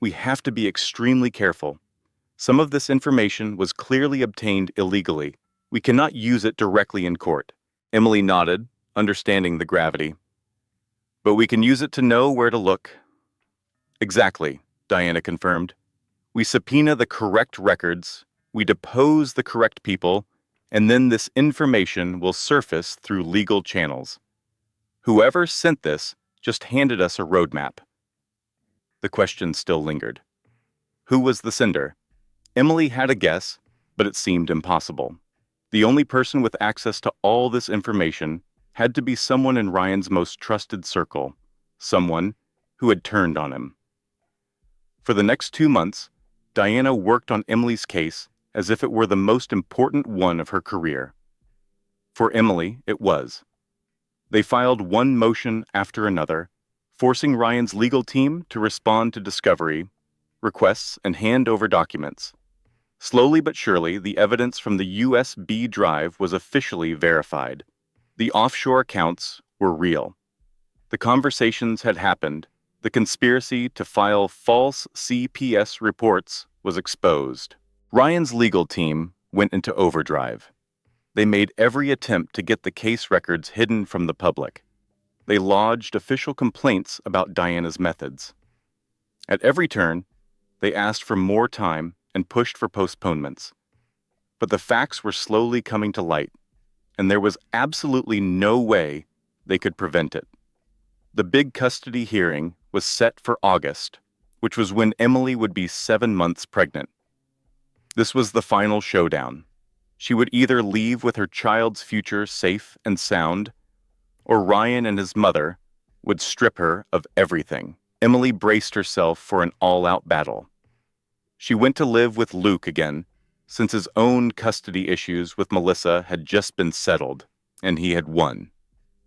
we have to be extremely careful. Some of this information was clearly obtained illegally. We cannot use it directly in court." Emily nodded, understanding the gravity. "But we can use it to know where to look." "Exactly," Diana confirmed. "We subpoena the correct records, we depose the correct people, and then this information will surface through legal channels. Whoever sent this just handed us a roadmap." The question still lingered. Who was the sender? Emily had a guess, but it seemed impossible. The only person with access to all this information had to be someone in Ryan's most trusted circle, someone who had turned on him. For the next 2 months, Diana worked on Emily's case as if it were the most important one of her career. For Emily, it was. They filed one motion after another, forcing Ryan's legal team to respond to discovery requests and hand over documents. Slowly but surely, the evidence from the USB drive was officially verified. The offshore accounts were real. The conversations had happened. The conspiracy to file false CPS reports was exposed. Ryan's legal team went into overdrive. They made every attempt to get the case records hidden from the public. They lodged official complaints about Diana's methods. At every turn, they asked for more time and pushed for postponements. But the facts were slowly coming to light, and there was absolutely no way they could prevent it. The big custody hearing was set for August, which was when Emily would be 7 months pregnant. This was the final showdown. She would either leave with her child's future safe and sound, or Ryan and his mother would strip her of everything. Emily braced herself for an all-out battle. She went to live with Luke again, since his own custody issues with Melissa had just been settled, and he had won.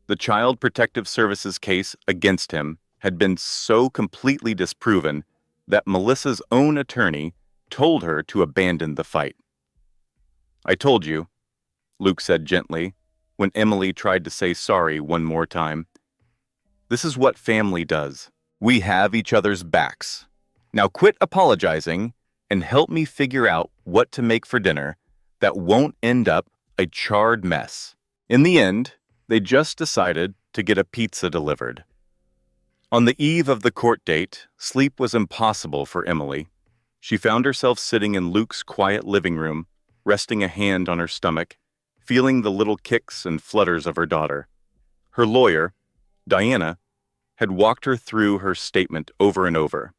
The Child Protective Services case against him had been so completely disproven that Melissa's own attorney told her to abandon the fight. "I told you," Luke said gently, when Emily tried to say sorry one more time. "This is what family does. We have each other's backs. Now quit apologizing and help me figure out what to make for dinner that won't end up a charred mess." In the end, they just decided to get a pizza delivered. On the eve of the court date, sleep was impossible for Emily. She found herself sitting in Luke's quiet living room, resting a hand on her stomach, feeling the little kicks and flutters of her daughter. Her lawyer, Diana, had walked her through her statement over and over.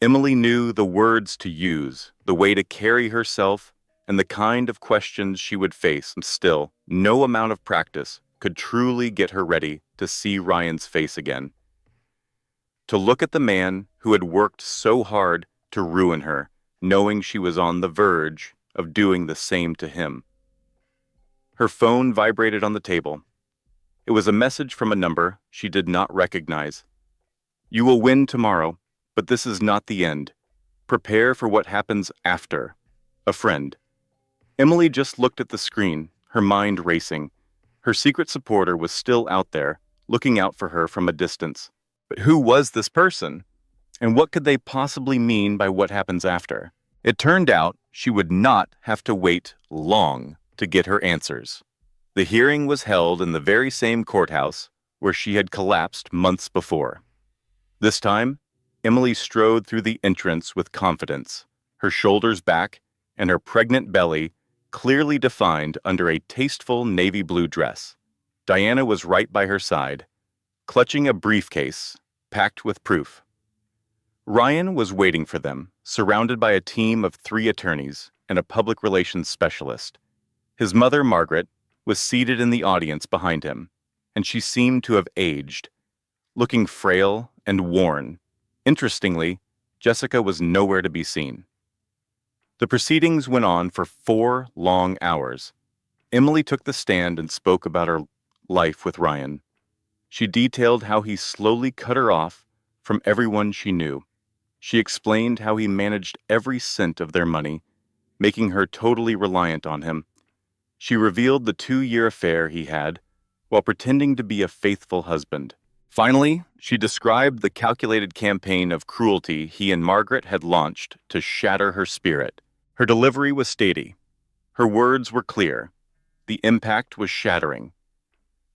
Emily knew the words to use, the way to carry herself, and the kind of questions she would face. Still, no amount of practice could truly get her ready to see Ryan's face again. To look at the man who had worked so hard to ruin her, knowing she was on the verge of doing the same to him. Her phone vibrated on the table. It was a message from a number she did not recognize. "You will win tomorrow, but this is not the end. Prepare for what happens after." A friend. Emily just looked at the screen, her mind racing. Her secret supporter was still out there, looking out for her from a distance. But who was this person? And what could they possibly mean by what happens after? It turned out she would not have to wait long to get her answers. The hearing was held in the very same courthouse where she had collapsed months before. This time, Emily strode through the entrance with confidence, her shoulders back and her pregnant belly clearly defined under a tasteful navy blue dress. Diana was right by her side, clutching a briefcase packed with proof. Ryan was waiting for them, surrounded by a team of 3 attorneys and a public relations specialist. His mother, Margaret, was seated in the audience behind him, and she seemed to have aged, looking frail and worn. Interestingly, Jessica was nowhere to be seen. The proceedings went on for 4 long hours. Emily took the stand and spoke about her life with Ryan. She detailed how he slowly cut her off from everyone she knew. She explained how he managed every cent of their money, making her totally reliant on him. She revealed the 2-year affair he had while pretending to be a faithful husband. Finally, she described the calculated campaign of cruelty he and Margaret had launched to shatter her spirit. Her delivery was steady. Her words were clear. The impact was shattering.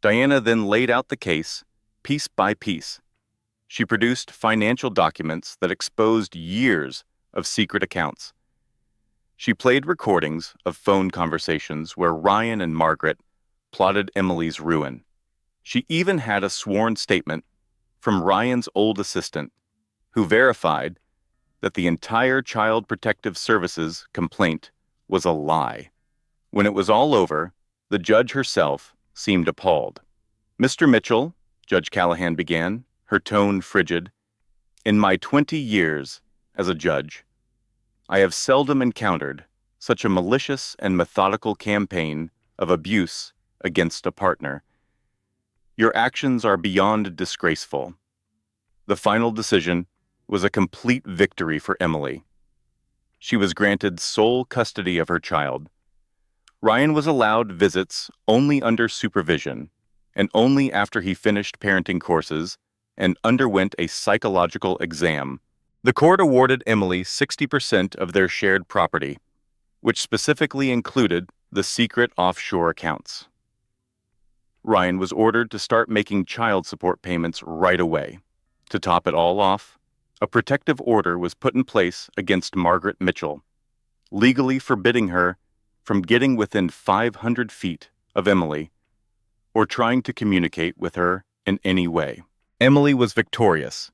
Diana then laid out the case, piece by piece. She produced financial documents that exposed years of secret accounts. She played recordings of phone conversations where Ryan and Margaret plotted Emily's ruin. She even had a sworn statement from Ryan's old assistant, who verified that the entire Child Protective Services complaint was a lie. When it was all over, the judge herself seemed appalled. "Mr. Mitchell," Judge Callahan began, her tone frigid, "in my 20 years as a judge, I have seldom encountered such a malicious and methodical campaign of abuse against a partner. Your actions are beyond disgraceful." The final decision was a complete victory for Emily. She was granted sole custody of her child. Ryan was allowed visits only under supervision, and only after he finished parenting courses and underwent a psychological exam. The court awarded Emily 60% of their shared property, which specifically included the secret offshore accounts. Ryan was ordered to start making child support payments right away. To top it all off, a protective order was put in place against Margaret Mitchell, legally forbidding her from getting within 500 feet of Emily or trying to communicate with her in any way. Emily was victorious.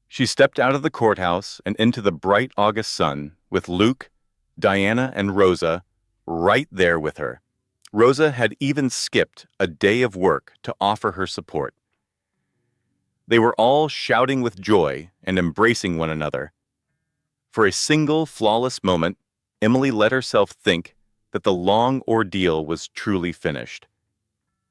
She stepped out of the courthouse and into the bright August sun with Luke, Diana, and Rosa right there with her. Rosa had even skipped a day of work to offer her support. They were all shouting with joy and embracing one another. For a single flawless moment, Emily let herself think that the long ordeal was truly finished.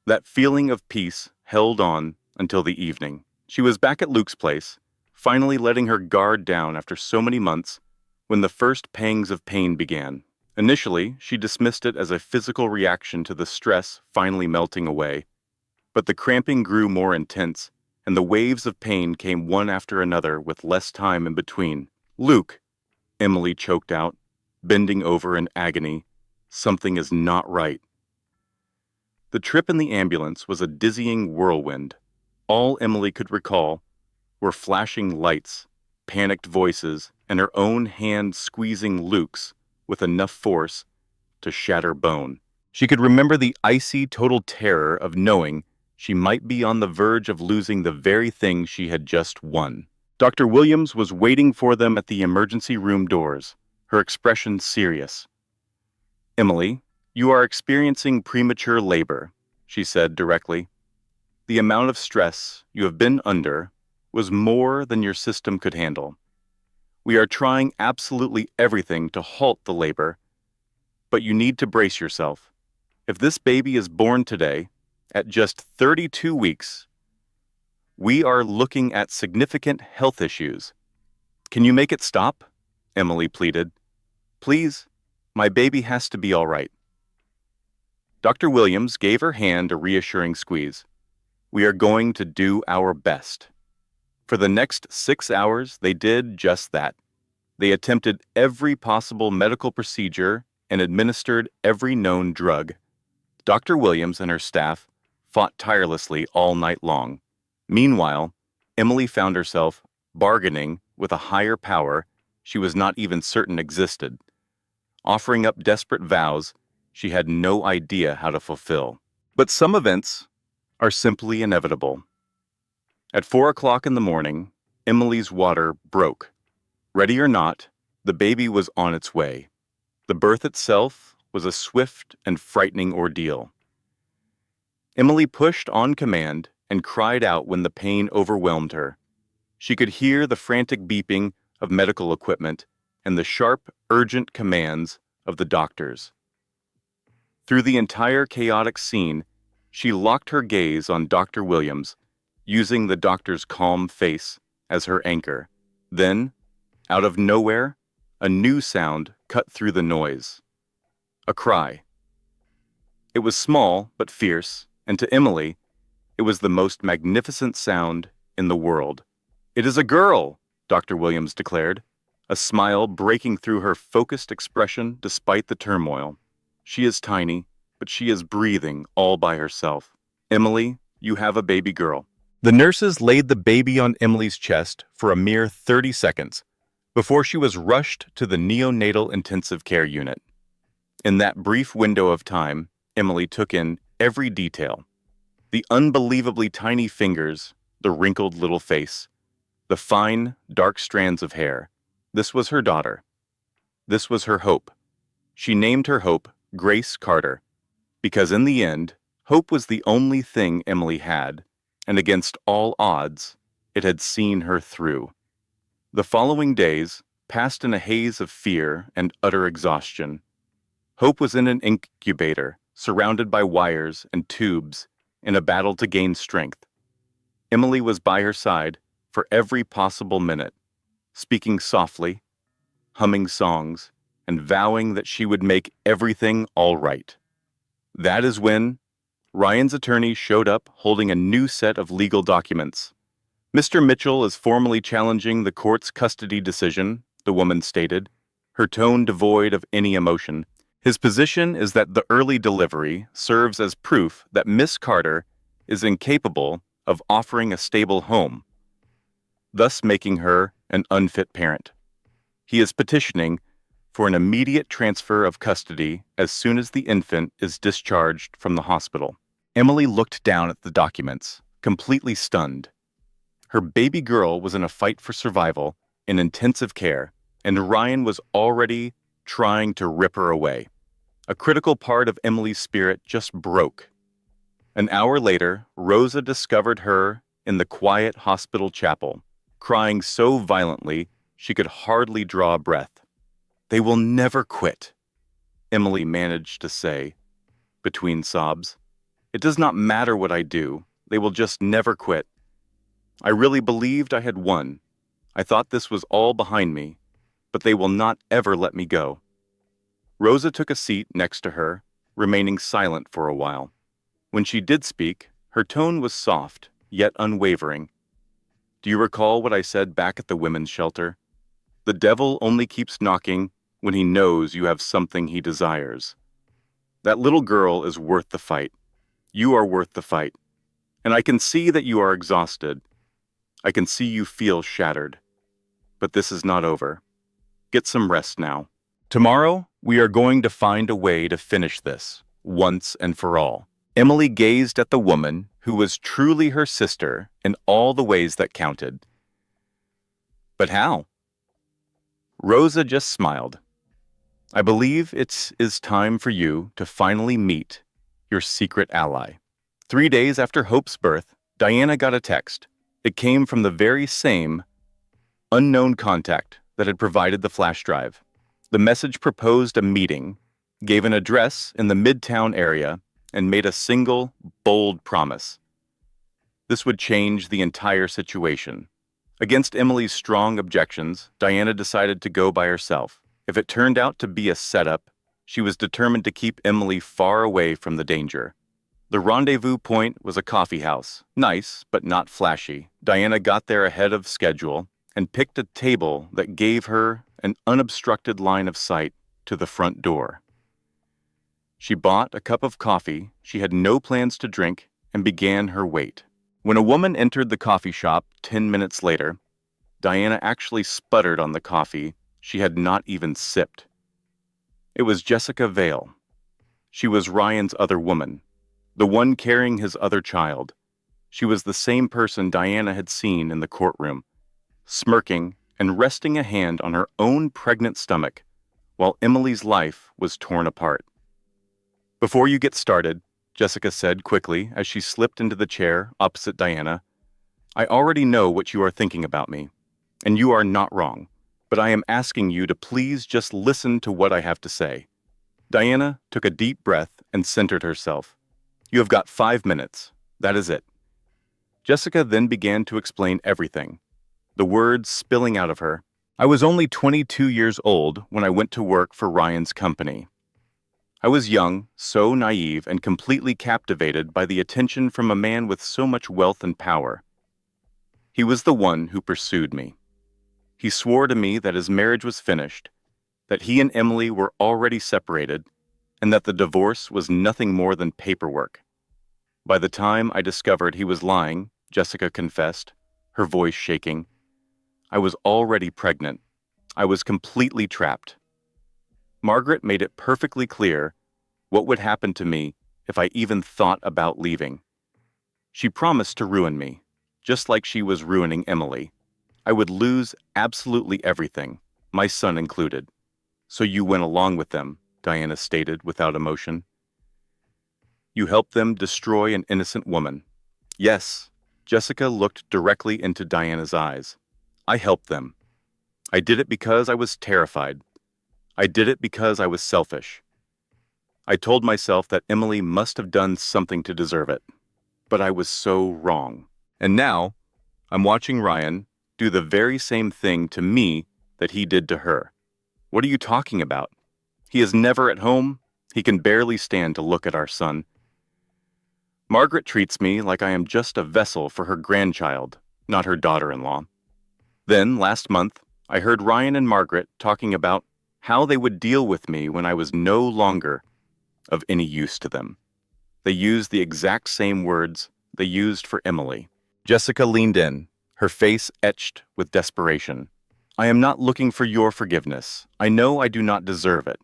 That feeling of peace held on until the evening. She was back at Luke's place, finally letting her guard down after so many months, when the first pangs of pain began. Initially, she dismissed it as a physical reaction to the stress finally melting away. But the cramping grew more intense, and the waves of pain came one after another with less time in between. "Luke," Emily choked out, bending over in agony. "Something is not right." The trip in the ambulance was a dizzying whirlwind. All Emily could recall were flashing lights, panicked voices, and her own hand squeezing Luke's with enough force to shatter bone. She could remember the icy, total terror of knowing she might be on the verge of losing the very thing she had just won. Dr. Williams was waiting for them at the emergency room doors, her expression serious. Emily, you are experiencing premature labor, she said directly. The amount of stress you have been under was more than your system could handle. We are trying absolutely everything to halt the labor, but you need to brace yourself. If this baby is born today, at just 32 weeks, we are looking at significant health issues. Can you make it stop? Emily pleaded. Please, my baby has to be all right. Dr. Williams gave her hand a reassuring squeeze. We are going to do our best. For the next 6 hours, they did just that. They attempted every possible medical procedure and administered every known drug. Dr. Williams and her staff fought tirelessly all night long. Meanwhile, Emily found herself bargaining with a higher power she was not even certain existed, offering up desperate vows she had no idea how to fulfill. But some events are simply inevitable. At 4 o'clock in the morning, Emily's water broke. Ready or not, the baby was on its way. The birth itself was a swift and frightening ordeal. Emily pushed on command and cried out when the pain overwhelmed her. She could hear the frantic beeping of medical equipment and the sharp, urgent commands of the doctors. Through the entire chaotic scene, she locked her gaze on Dr. Williams, using the doctor's calm face as her anchor. Then, out of nowhere, a new sound cut through the noise. A cry. It was small but fierce, and to Emily, it was the most magnificent sound in the world. "It is a girl," Dr. Williams declared, a smile breaking through her focused expression despite the turmoil. "She is tiny, but she is breathing all by herself. Emily, you have a baby girl." The nurses laid the baby on Emily's chest for a mere 30 seconds before she was rushed to the neonatal intensive care unit. In that brief window of time, Emily took in every detail. The unbelievably tiny fingers, the wrinkled little face, the fine, dark strands of hair. This was her daughter. This was her hope. She named her hope Grace Carter, because in the end, hope was the only thing Emily had, and against all odds, it had seen her through. The following days passed in a haze of fear and utter exhaustion. Hope was in an incubator, surrounded by wires and tubes, in a battle to gain strength. Emily was by her side for every possible minute, speaking softly, humming songs, and vowing that she would make everything all right. That is when Ryan's attorney showed up holding a new set of legal documents. "Mr. Mitchell is formally challenging the court's custody decision," the woman stated, her tone devoid of any emotion. "His position is that the early delivery serves as proof that Miss Carter is incapable of offering a stable home, thus making her an unfit parent. He is petitioning for an immediate transfer of custody as soon as the infant is discharged from the hospital." Emily looked down at the documents, completely stunned. Her baby girl was in a fight for survival in intensive care, and Ryan was already trying to rip her away. A critical part of Emily's spirit just broke. An hour later, Rosa discovered her in the quiet hospital chapel, crying so violently she could hardly draw a breath. "They will never quit," Emily managed to say, between sobs. "It does not matter what I do, they will just never quit. I really believed I had won. I thought this was all behind me, but they will not ever let me go." Rosa took a seat next to her, remaining silent for a while. When she did speak, her tone was soft, yet unwavering. "Do you recall what I said back at the women's shelter? The devil only keeps knocking when he knows you have something he desires. That little girl is worth the fight. You are worth the fight. And I can see that you are exhausted. I can see you feel shattered. But this is not over. Get some rest now. Tomorrow, we are going to find a way to finish this, once and for all." Emily gazed at the woman who was truly her sister in all the ways that counted. "But how?" Rosa just smiled. I believe it is time for you to finally meet your secret ally. 3 days after Hope's birth, Diana got a text. It came from the very same unknown contact that had provided the flash drive. The message proposed a meeting, gave an address in the Midtown area, and made a single, bold promise. This would change the entire situation. Against Emily's strong objections, Diana decided to go by herself. If it turned out to be a setup, she was determined to keep Emily far away from the danger. The rendezvous point was a coffee house. Nice, but not flashy. Diana got there ahead of schedule and picked a table that gave her an unobstructed line of sight to the front door. She bought a cup of coffee she had no plans to drink and began her wait. When a woman entered the coffee shop 10 minutes later, Diana actually sputtered on the coffee she had not even sipped. It was Jessica Vale. She was Ryan's other woman, the one carrying his other child. She was the same person Diana had seen in the courtroom, smirking and resting a hand on her own pregnant stomach while Emily's life was torn apart. "Before you get started," Jessica said quickly as she slipped into the chair opposite Diana, "I already know what you are thinking about me, and you are not wrong, but I am asking you to please just listen to what I have to say." Diana took a deep breath and centered herself. "You have got 5 minutes. That is it." Jessica then began to explain everything, the words spilling out of her. "I was only 22 years old when I went to work for Ryan's company. I was young, so naive, and completely captivated by the attention from a man with so much wealth and power. He was the one who pursued me. He swore to me that his marriage was finished, that he and Emily were already separated, and that the divorce was nothing more than paperwork. By the time I discovered he was lying," Jessica confessed, her voice shaking, "I was already pregnant. I was completely trapped. Margaret made it perfectly clear what would happen to me if I even thought about leaving. She promised to ruin me, just like she was ruining Emily. I would lose absolutely everything, my son included. So you went along with them," Diana stated without emotion. "You helped them destroy an innocent woman." "Yes." Jessica looked directly into Diana's eyes. "I helped them. I did it because I was terrified. I did it because I was selfish. I told myself that Emily must have done something to deserve it. But I was so wrong. And now, I'm watching Ryan do the very same thing to me that he did to her." "What are you talking about? He is never at home. He can barely stand to look at our son. Margaret treats me like I am just a vessel for her grandchild, not her daughter-in-law." Then, last month, I heard Ryan and Margaret talking about how they would deal with me when I was no longer of any use to them. They used the exact same words they used for Emily. Jessica leaned in, her face etched with desperation. "I am not looking for your forgiveness. I know I do not deserve it.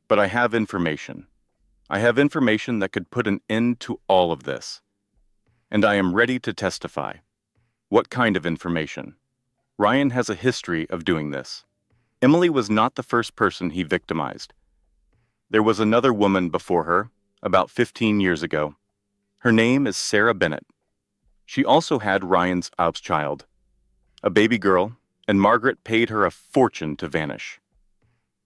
But I have information. I have information that could put an end to all of this. And I am ready to testify." "What kind of information?" "Ryan has a history of doing this. Emily was not the first person he victimized. There was another woman before her, about 15 years ago. Her name is Sarah Bennett. She also had Ryan's child, a baby girl, and Margaret paid her a fortune to vanish."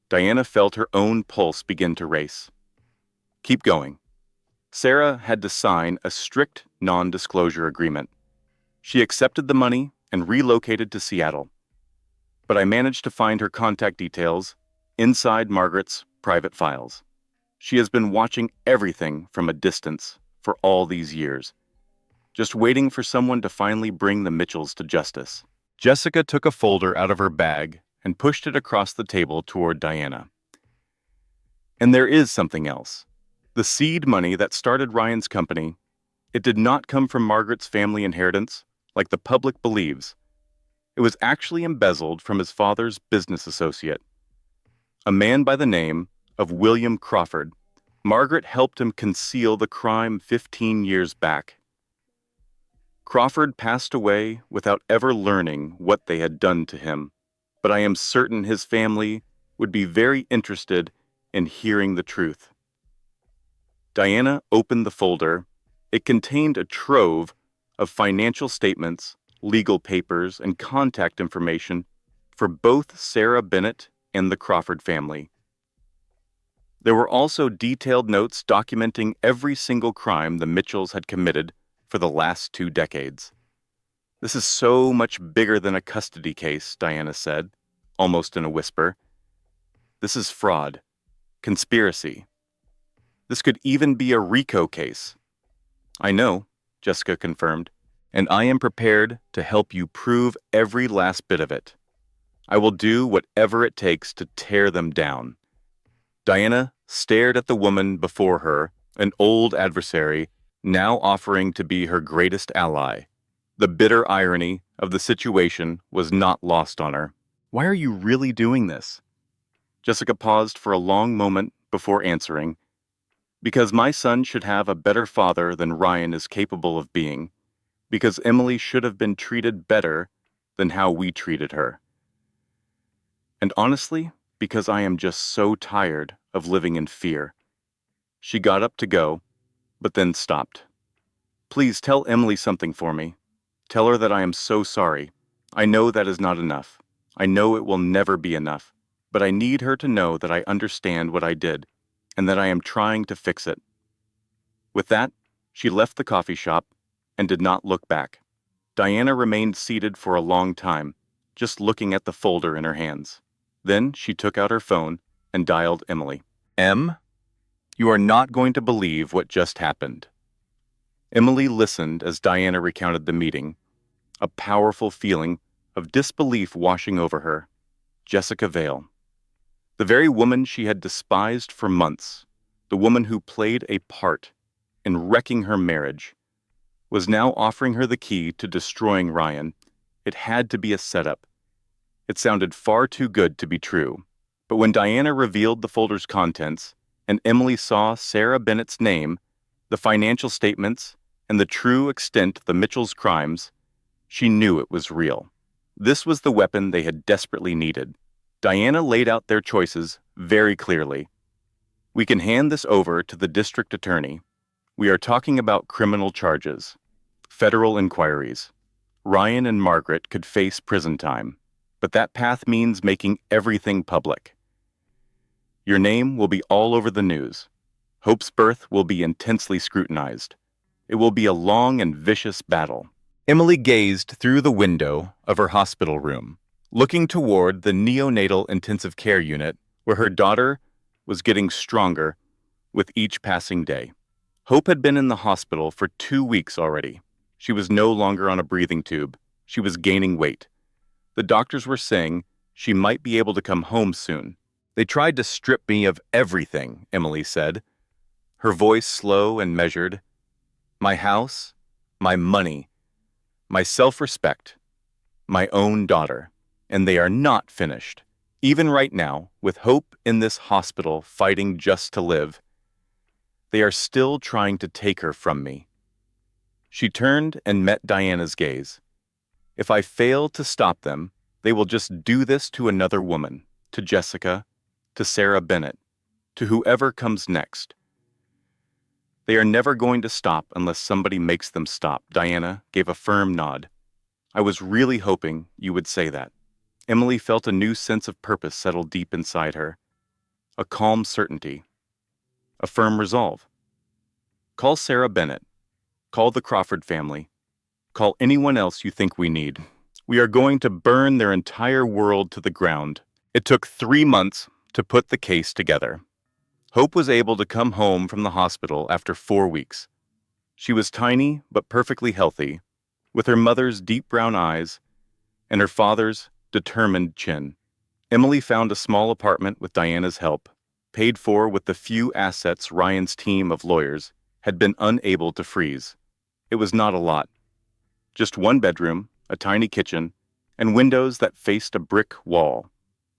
Diana felt her own pulse begin to race. "Keep going." "Sarah had to sign a strict non-disclosure agreement. She accepted the money and relocated to Seattle. But I managed to find her contact details inside Margaret's private files. She has been watching everything from a distance for all these years, just waiting for someone to finally bring the Mitchells to justice." Jessica took a folder out of her bag and pushed it across the table toward Diana. "And there is something else. The seed money that started Ryan's company, it did not come from Margaret's family inheritance, like the public believes. It was actually embezzled from his father's business associate, a man by the name of William Crawford. Margaret helped him conceal the crime 15 years back. Crawford passed away without ever learning what they had done to him, but I am certain his family would be very interested in hearing the truth. Diana opened the folder. It contained a trove of financial statements, legal papers, and contact information for both Sarah Bennett and the Crawford family. There were also detailed notes documenting every single crime the Mitchells had committed for the last 2 decades. "This is so much bigger than a custody case," Diana said, almost in a whisper. "This is fraud, conspiracy. This could even be a RICO case." "I know," Jessica confirmed, "and I am prepared to help you prove every last bit of it. I will do whatever it takes to tear them down." Diana stared at the woman before her, an old adversary, now offering to be her greatest ally. The bitter irony of the situation was not lost on her. "Why are you really doing this?" Jessica paused for a long moment before answering. "Because my son should have a better father than Ryan is capable of being. Because Emily should have been treated better than how we treated her. And honestly, because I am just so tired of living in fear." She got up to go, but then stopped. "Please tell Emily something for me. Tell her that I am so sorry. I know that is not enough. I know it will never be enough. But I need her to know that I understand what I did, and that I am trying to fix it." With that, she left the coffee shop and did not look back. Diana remained seated for a long time, just looking at the folder in her hands. Then she took out her phone and dialed Emily. "Em, you are not going to believe what just happened." Emily listened as Diana recounted the meeting, a powerful feeling of disbelief washing over her. Jessica Vale. The very woman she had despised for months, the woman who played a part in wrecking her marriage, was now offering her the key to destroying Ryan. It had to be a setup. It sounded far too good to be true. But when Diana revealed the folder's contents, and Emily saw Sarah Bennett's name, the financial statements, and the true extent of the Mitchells' crimes, she knew it was real. This was the weapon they had desperately needed. Diana laid out their choices very clearly. "We can hand this over to the district attorney. We are talking about criminal charges, federal inquiries. Ryan and Margaret could face prison time, but that path means making everything public. Your name will be all over the news. Hope's birth will be intensely scrutinized. It will be a long and vicious battle." Emily gazed through the window of her hospital room, looking toward the neonatal intensive care unit where her daughter was getting stronger with each passing day. Hope had been in the hospital for 2 weeks already. She was no longer on a breathing tube. She was gaining weight. The doctors were saying she might be able to come home soon. "They tried to strip me of everything," Emily said, her voice slow and measured. "My house, my money, my self-respect, my own daughter. And they are not finished. Even right now, with Hope in this hospital fighting just to live, they are still trying to take her from me." She turned and met Diana's gaze. "If I fail to stop them, they will just do this to another woman, to Jessica, to Sarah Bennett, to whoever comes next. They are never going to stop unless somebody makes them stop." Diana gave a firm nod. "I was really hoping you would say that." Emily felt a new sense of purpose settle deep inside her. A calm certainty. A firm resolve. "Call Sarah Bennett. Call the Crawford family. Call anyone else you think we need. We are going to burn their entire world to the ground." It took 3 months to put the case together. Hope was able to come home from the hospital after 4 weeks. She was tiny but perfectly healthy, with her mother's deep brown eyes and her father's determined chin. Emily found a small apartment with Diana's help, paid for with the few assets Ryan's team of lawyers had been unable to freeze. It was not a lot. Just 1 bedroom, a tiny kitchen, and windows that faced a brick wall.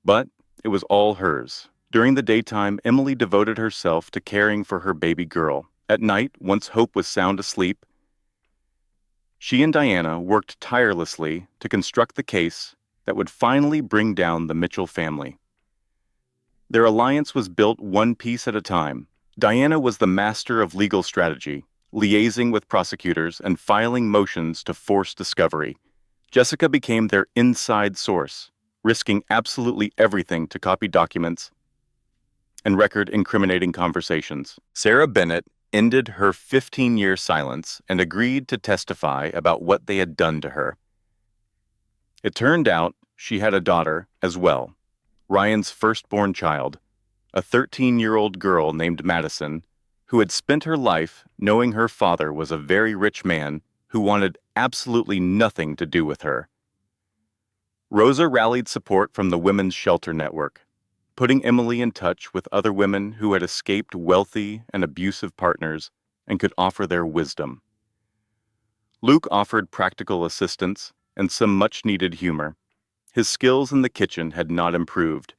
But it was all hers. During the daytime, Emily devoted herself to caring for her baby girl. At night, once Hope was sound asleep, she and Diana worked tirelessly to construct the case that would finally bring down the Mitchell family. Their alliance was built one piece at a time. Diana was the master of legal strategy, liaising with prosecutors and filing motions to force discovery. Jessica became their inside source, risking absolutely everything to copy documents and record incriminating conversations. Sarah Bennett ended her 15-year silence and agreed to testify about what they had done to her. It turned out she had a daughter as well, Ryan's firstborn child, a 13-year-old girl named Madison, who had spent her life knowing her father was a very rich man who wanted absolutely nothing to do with her. Rosa rallied support from the Women's Shelter Network, putting Emily in touch with other women who had escaped wealthy and abusive partners and could offer their wisdom. Luke offered practical assistance and some much-needed humor. His skills in the kitchen had not improved,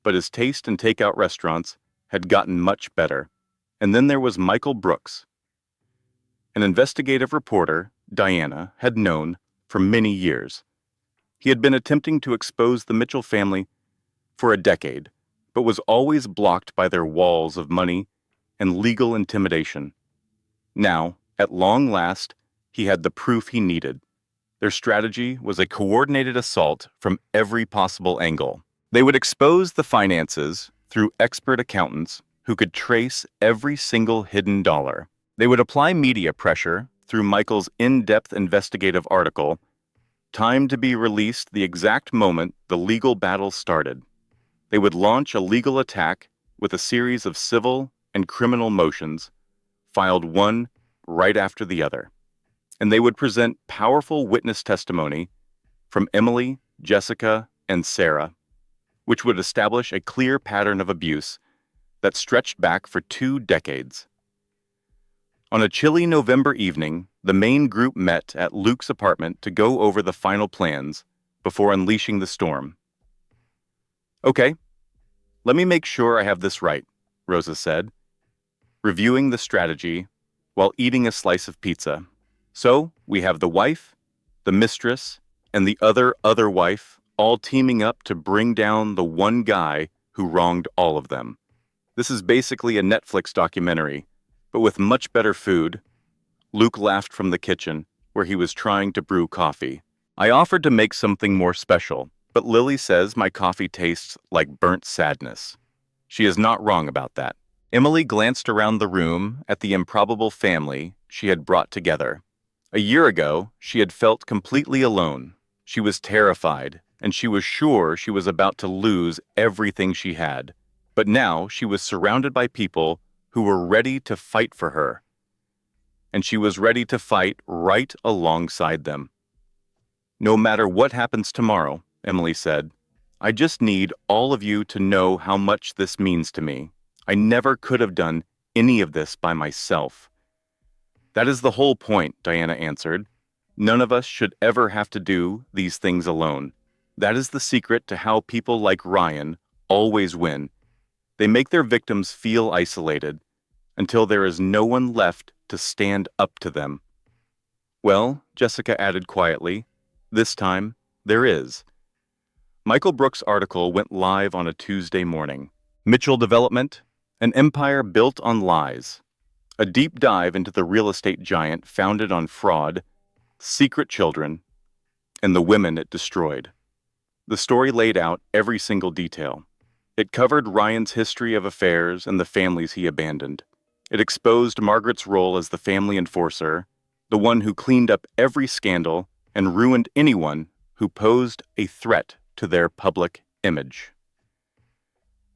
but his taste in takeout restaurants had gotten much better. And then there was Michael Brooks, an investigative reporter Diana had known for many years. He had been attempting to expose the Mitchell family for a decade, but was always blocked by their walls of money and legal intimidation. Now, at long last, he had the proof he needed. Their strategy was a coordinated assault from every possible angle. They would expose the finances through expert accountants who could trace every single hidden dollar. They would apply media pressure through Michael's in-depth investigative article, timed to be released the exact moment the legal battle started. They would launch a legal attack with a series of civil and criminal motions, filed one right after the other. And they would present powerful witness testimony from Emily, Jessica, and Sarah, which would establish a clear pattern of abuse that stretched back for 2 decades. On a chilly November evening, the main group met at Luke's apartment to go over the final plans before unleashing the storm. "Okay, let me make sure I have this right," Rosa said, reviewing the strategy while eating a slice of pizza. "So, we have the wife, the mistress, and the other wife all teaming up to bring down the one guy who wronged all of them. This is basically a Netflix documentary, but with much better food." Luke laughed from the kitchen, where he was trying to brew coffee. "I offered to make something more special, but Lily says my coffee tastes like burnt sadness." She is not wrong about that. Emily glanced around the room at the improbable family she had brought together. A year ago, she had felt completely alone. She was terrified, and she was sure she was about to lose everything she had. But now she was surrounded by people who were ready to fight for her. And she was ready to fight right alongside them. "No matter what happens tomorrow," Emily said, "I just need all of you to know how much this means to me. I never could have done any of this by myself." "That is the whole point," Diana answered. "None of us should ever have to do these things alone. That is the secret to how people like Ryan always win. They make their victims feel isolated until there is no one left to stand up to them." "Well," Jessica added quietly, "this time there is." Michael Brooks' article went live on a Tuesday morning. Mitchell Development, an empire built on lies. A deep dive into the real estate giant founded on fraud, secret children, and the women it destroyed. The story laid out every single detail. It covered Ryan's history of affairs and the families he abandoned. It exposed Margaret's role as the family enforcer, the one who cleaned up every scandal and ruined anyone who posed a threat to their public image.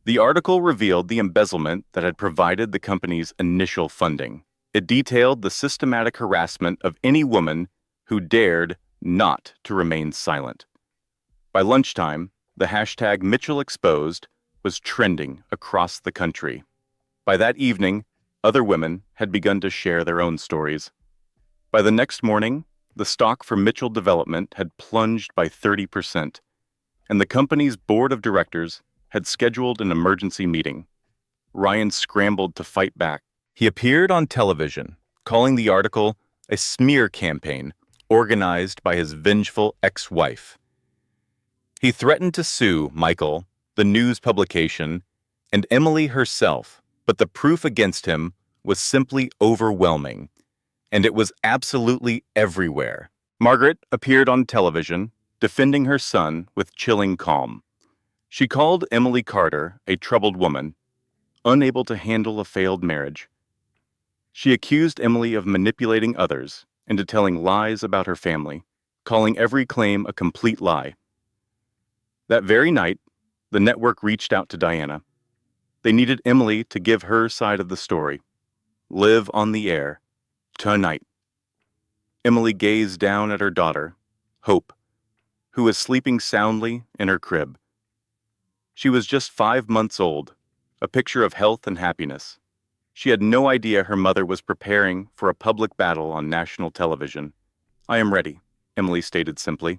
The article revealed the embezzlement that had provided the company's initial funding. It detailed the systematic harassment of any woman who dared not to remain silent. By lunchtime, the hashtag Mitchell Exposed was trending across the country. By that evening, other women had begun to share their own stories. By the next morning, the stock for Mitchell Development had plunged by 30%, and the company's board of directors had scheduled an emergency meeting. Ryan scrambled to fight back. He appeared on television, calling the article a smear campaign organized by his vengeful ex-wife. He threatened to sue Michael, the news publication, and Emily herself, but the proof against him was simply overwhelming, and it was absolutely everywhere. Margaret appeared on television, defending her son with chilling calm. She called Emily Carter a troubled woman, unable to handle a failed marriage. She accused Emily of manipulating others into telling lies about her family, calling every claim a complete lie. That very night, the network reached out to Diana. They needed Emily to give her side of the story. Live on the air. Tonight. Emily gazed down at her daughter, Hope, who was sleeping soundly in her crib. She was just 5 months old, a picture of health and happiness. She had no idea her mother was preparing for a public battle on national television. I am ready, Emily stated simply.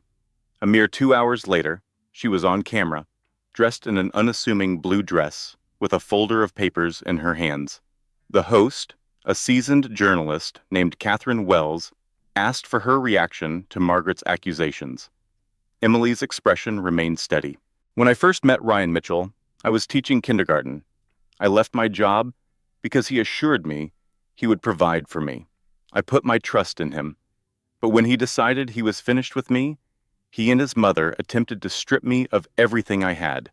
A mere 2 hours later, she was on camera, dressed in an unassuming blue dress, with a folder of papers in her hands. The host, a seasoned journalist named Catherine Wells, asked for her reaction to Margaret's accusations. Emily's expression remained steady. When I first met Ryan Mitchell, I was teaching kindergarten. I left my job because he assured me he would provide for me. I put my trust in him. But when he decided he was finished with me, he and his mother attempted to strip me of everything I had.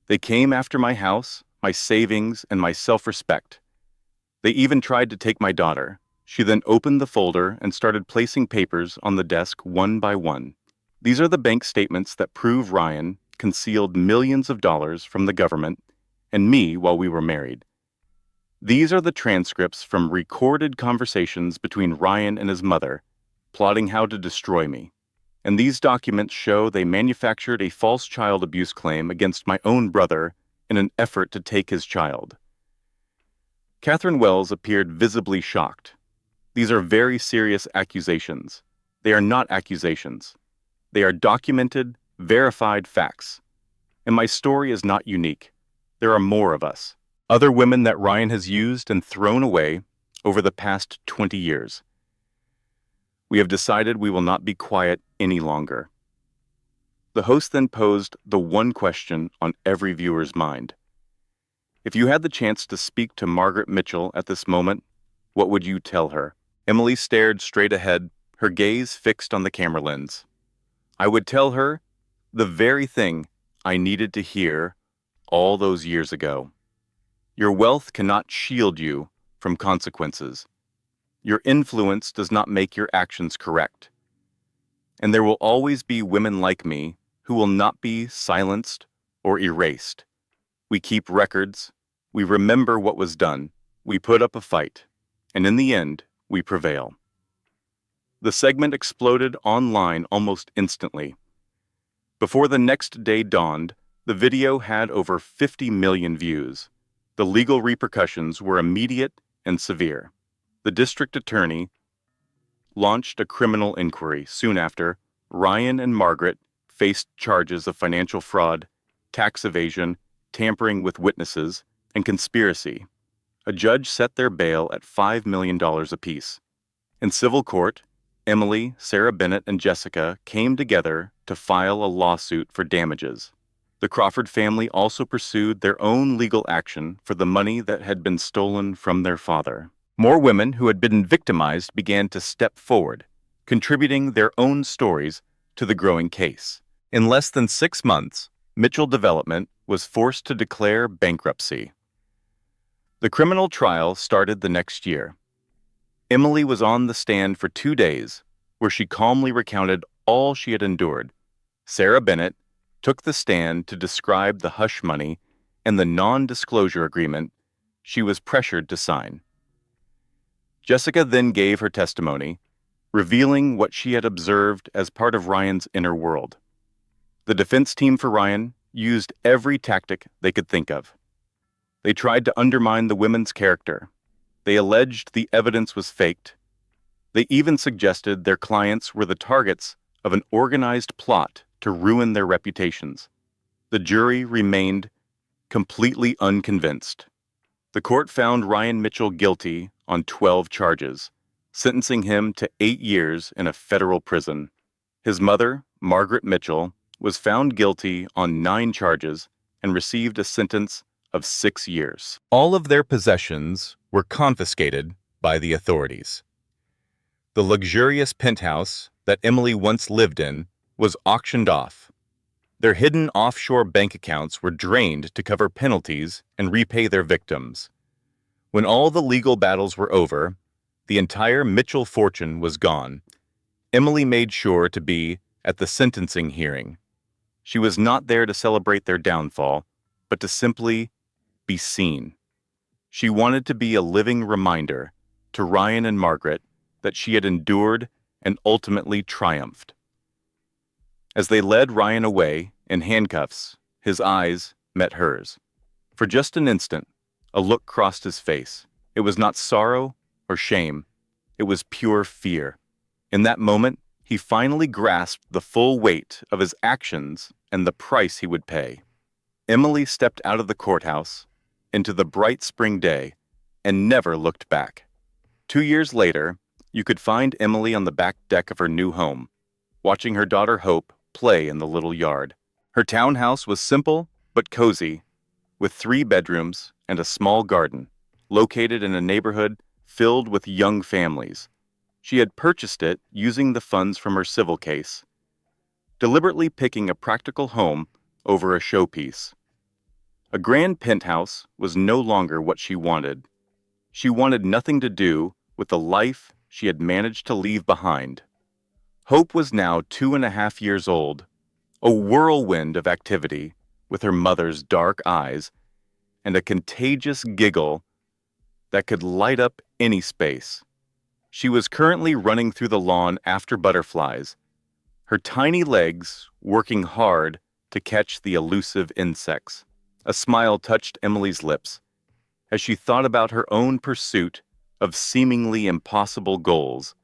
They came after my house, my savings, and my self-respect. They even tried to take my daughter. She then opened the folder and started placing papers on the desk one by one. These are the bank statements that prove Ryan concealed millions of dollars from the government and me while we were married. These are the transcripts from recorded conversations between Ryan and his mother, plotting how to destroy me. And these documents show they manufactured a false child abuse claim against my own brother in an effort to take his child. Catherine Wells appeared visibly shocked. These are very serious accusations. They are not accusations. They are documented, verified facts. And my story is not unique. There are more of us. Other women that Ryan has used and thrown away over the past 20 years. We have decided we will not be quiet any longer. The host then posed the one question on every viewer's mind. If you had the chance to speak to Margaret Mitchell at this moment, what would you tell her? Emily stared straight ahead, her gaze fixed on the camera lens. I would tell her the very thing I needed to hear all those years ago. Your wealth cannot shield you from consequences. Your influence does not make your actions correct. And there will always be women like me who will not be silenced or erased. We keep records, we remember what was done, we put up a fight, and in the end, we prevail. The segment exploded online almost instantly. Before the next day dawned, the video had over 50 million views. The legal repercussions were immediate and severe. The district attorney launched a criminal inquiry. Soon after, Ryan and Margaret faced charges of financial fraud, tax evasion, tampering with witnesses, and conspiracy. A judge set their bail at $5 million apiece. In civil court, Emily, Sarah Bennett, and Jessica came together to file a lawsuit for damages. The Crawford family also pursued their own legal action for the money that had been stolen from their father. More women who had been victimized began to step forward, contributing their own stories to the growing case. In less than 6 months, Mitchell Development was forced to declare bankruptcy. The criminal trial started the next year. Emily was on the stand for 2 days, where she calmly recounted all she had endured. Sarah Bennett took the stand to describe the hush money and the non-disclosure agreement she was pressured to sign. Jessica then gave her testimony, revealing what she had observed as part of Ryan's inner world. The defense team for Ryan used every tactic they could think of. They tried to undermine the women's character. They alleged the evidence was faked. They even suggested their clients were the targets of an organized plot to ruin their reputations. The jury remained completely unconvinced. The court found Ryan Mitchell guilty on 12 charges, sentencing him to 8 years in a federal prison. His mother, Margaret Mitchell, was found guilty on 9 charges and received a sentence of 6 years. All of their possessions were confiscated by the authorities. The luxurious penthouse that Emily once lived in was auctioned off. Their hidden offshore bank accounts were drained to cover penalties and repay their victims. When all the legal battles were over, the entire Mitchell fortune was gone. Emily made sure to be at the sentencing hearing. She was not there to celebrate their downfall, but to simply be seen. She wanted to be a living reminder to Ryan and Margaret that she had endured and ultimately triumphed. As they led Ryan away in handcuffs, his eyes met hers. For just an instant, a look crossed his face. It was not sorrow or shame. It was pure fear. In that moment, he finally grasped the full weight of his actions and the price he would pay. Emily stepped out of the courthouse into the bright spring day and never looked back. 2 years later, you could find Emily on the back deck of her new home, watching her daughter Hope play in the little yard. Her townhouse was simple but cozy, with 3 bedrooms and a small garden, located in a neighborhood filled with young families. She had purchased it using the funds from her civil case, deliberately picking a practical home over a showpiece. A grand penthouse was no longer what she wanted. She wanted nothing to do with the life she had managed to leave behind. Hope was now 2.5 years old, a whirlwind of activity with her mother's dark eyes and a contagious giggle that could light up any space. She was currently running through the lawn after butterflies, her tiny legs working hard to catch the elusive insects. A smile touched Emily's lips as she thought about her own pursuit of seemingly impossible goals.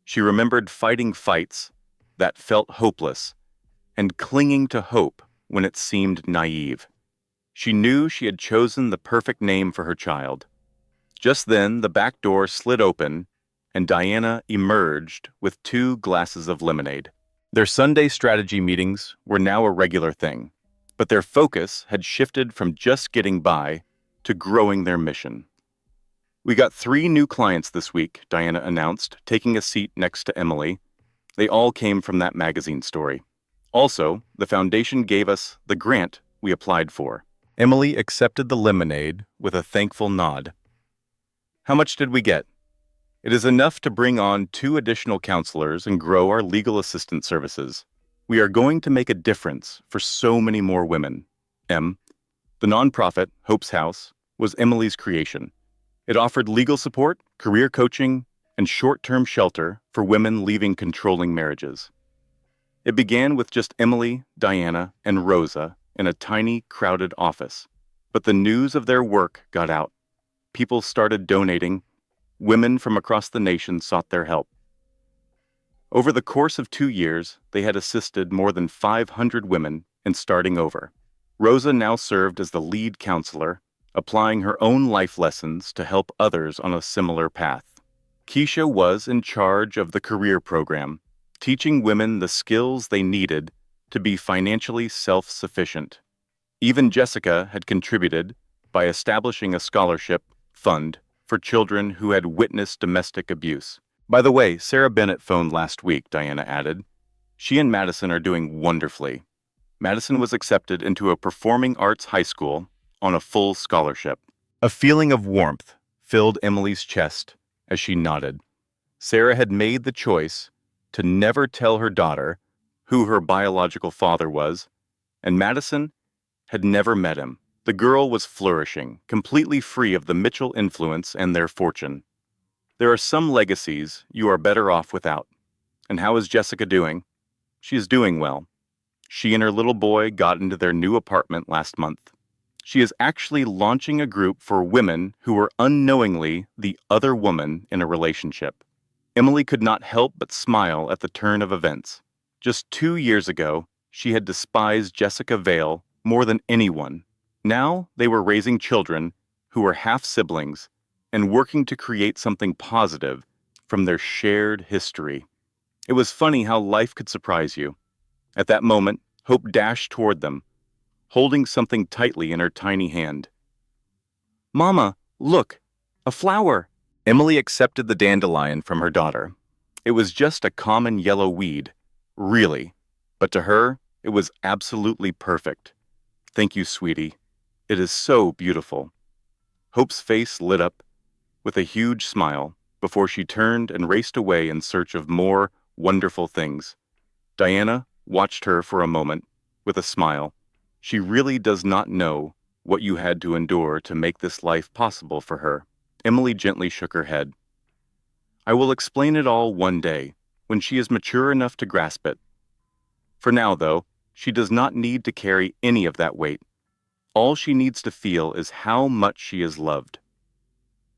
She remembered fighting fights that felt hopeless and clinging to hope when it seemed naive. She knew she had chosen the perfect name for her child. Just then, the back door slid open and Diana emerged with 2 glasses of lemonade. Their Sunday strategy meetings were now a regular thing, but their focus had shifted from just getting by to growing their mission. "We got 3 new clients this week," Diana announced, taking a seat next to Emily. They all came from that magazine story. Also, the foundation gave us the grant we applied for. Emily accepted the lemonade with a thankful nod. "How much did we get?" "It is enough to bring on 2 additional counselors and grow our legal assistant services. We are going to make a difference for so many more women." The nonprofit, Hope's House, was Emily's creation. It offered legal support, career coaching, and short-term shelter for women leaving controlling marriages. It began with just Emily, Diana, and Rosa in a tiny, crowded office. But the news of their work got out. People started donating. Women from across the nation sought their help. Over the course of 2 years, they had assisted more than 500 women in starting over. Rosa now served as the lead counselor, applying her own life lessons to help others on a similar path. Keisha was in charge of the career program, teaching women the skills they needed to be financially self-sufficient. Even Jessica had contributed by establishing a scholarship fund for children who had witnessed domestic abuse. "By the way, Sarah Bennett phoned last week," Diana added. "She and Madison are doing wonderfully." Madison was accepted into a performing arts high school on a full scholarship. A feeling of warmth filled Emily's chest as she nodded. Sarah had made the choice to never tell her daughter who her biological father was, and Madison had never met him. The girl was flourishing, completely free of the Mitchell influence and their fortune. There are some legacies you are better off without. And how is Jessica doing? She is doing well. She and her little boy got into their new apartment last month. She is actually launching a group for women who were unknowingly the other woman in a relationship. Emily could not help but smile at the turn of events. Just 2 years ago, she had despised Jessica Vale more than anyone. Now they were raising children who were half-siblings and working to create something positive from their shared history. It was funny how life could surprise you. At that moment, Hope dashed toward them, holding something tightly in her tiny hand. Mama, look, a flower. Emily accepted the dandelion from her daughter. It was just a common yellow weed, really, but to her, it was absolutely perfect. Thank you, sweetie. It is so beautiful. Hope's face lit up with a huge smile before she turned and raced away in search of more wonderful things. Diana watched her for a moment with a smile. She really does not know what you had to endure to make this life possible for her. Emily gently shook her head. I will explain it all one day, when she is mature enough to grasp it. For now, though, she does not need to carry any of that weight. All she needs to feel is how much she is loved.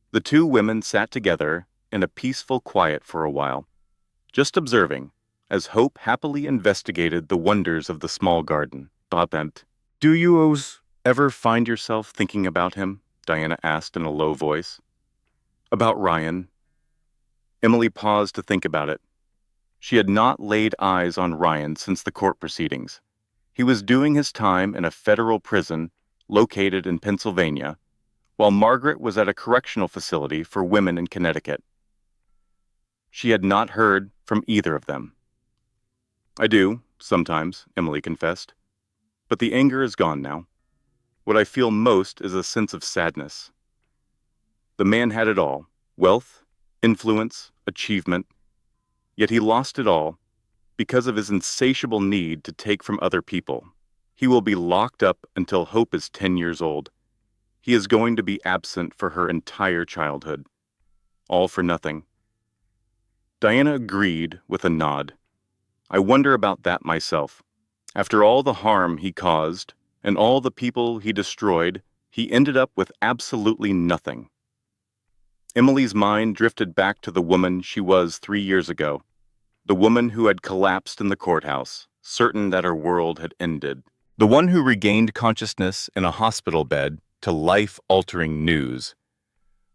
The two women sat together in a peaceful quiet for a while, just observing, as Hope happily investigated the wonders of the small garden. Do you ever find yourself thinking about him? Diana asked in a low voice. About Ryan. Emily paused to think about it. She had not laid eyes on Ryan since the court proceedings. He was doing his time in a federal prison located in Pennsylvania, while Margaret was at a correctional facility for women in Connecticut. She had not heard from either of them. I do, sometimes, Emily confessed. But the anger is gone now. What I feel most is a sense of sadness. The man had it all: wealth, influence, achievement. Yet he lost it all because of his insatiable need to take from other people. He will be locked up until Hope is 10 years old. He is going to be absent for her entire childhood. All for nothing. Diana agreed with a nod. I wonder about that myself. After all the harm he caused and all the people he destroyed, he ended up with absolutely nothing. Emily's mind drifted back to the woman she was 3 years ago, the woman who had collapsed in the courthouse, certain that her world had ended. The one who regained consciousness in a hospital bed to life-altering news.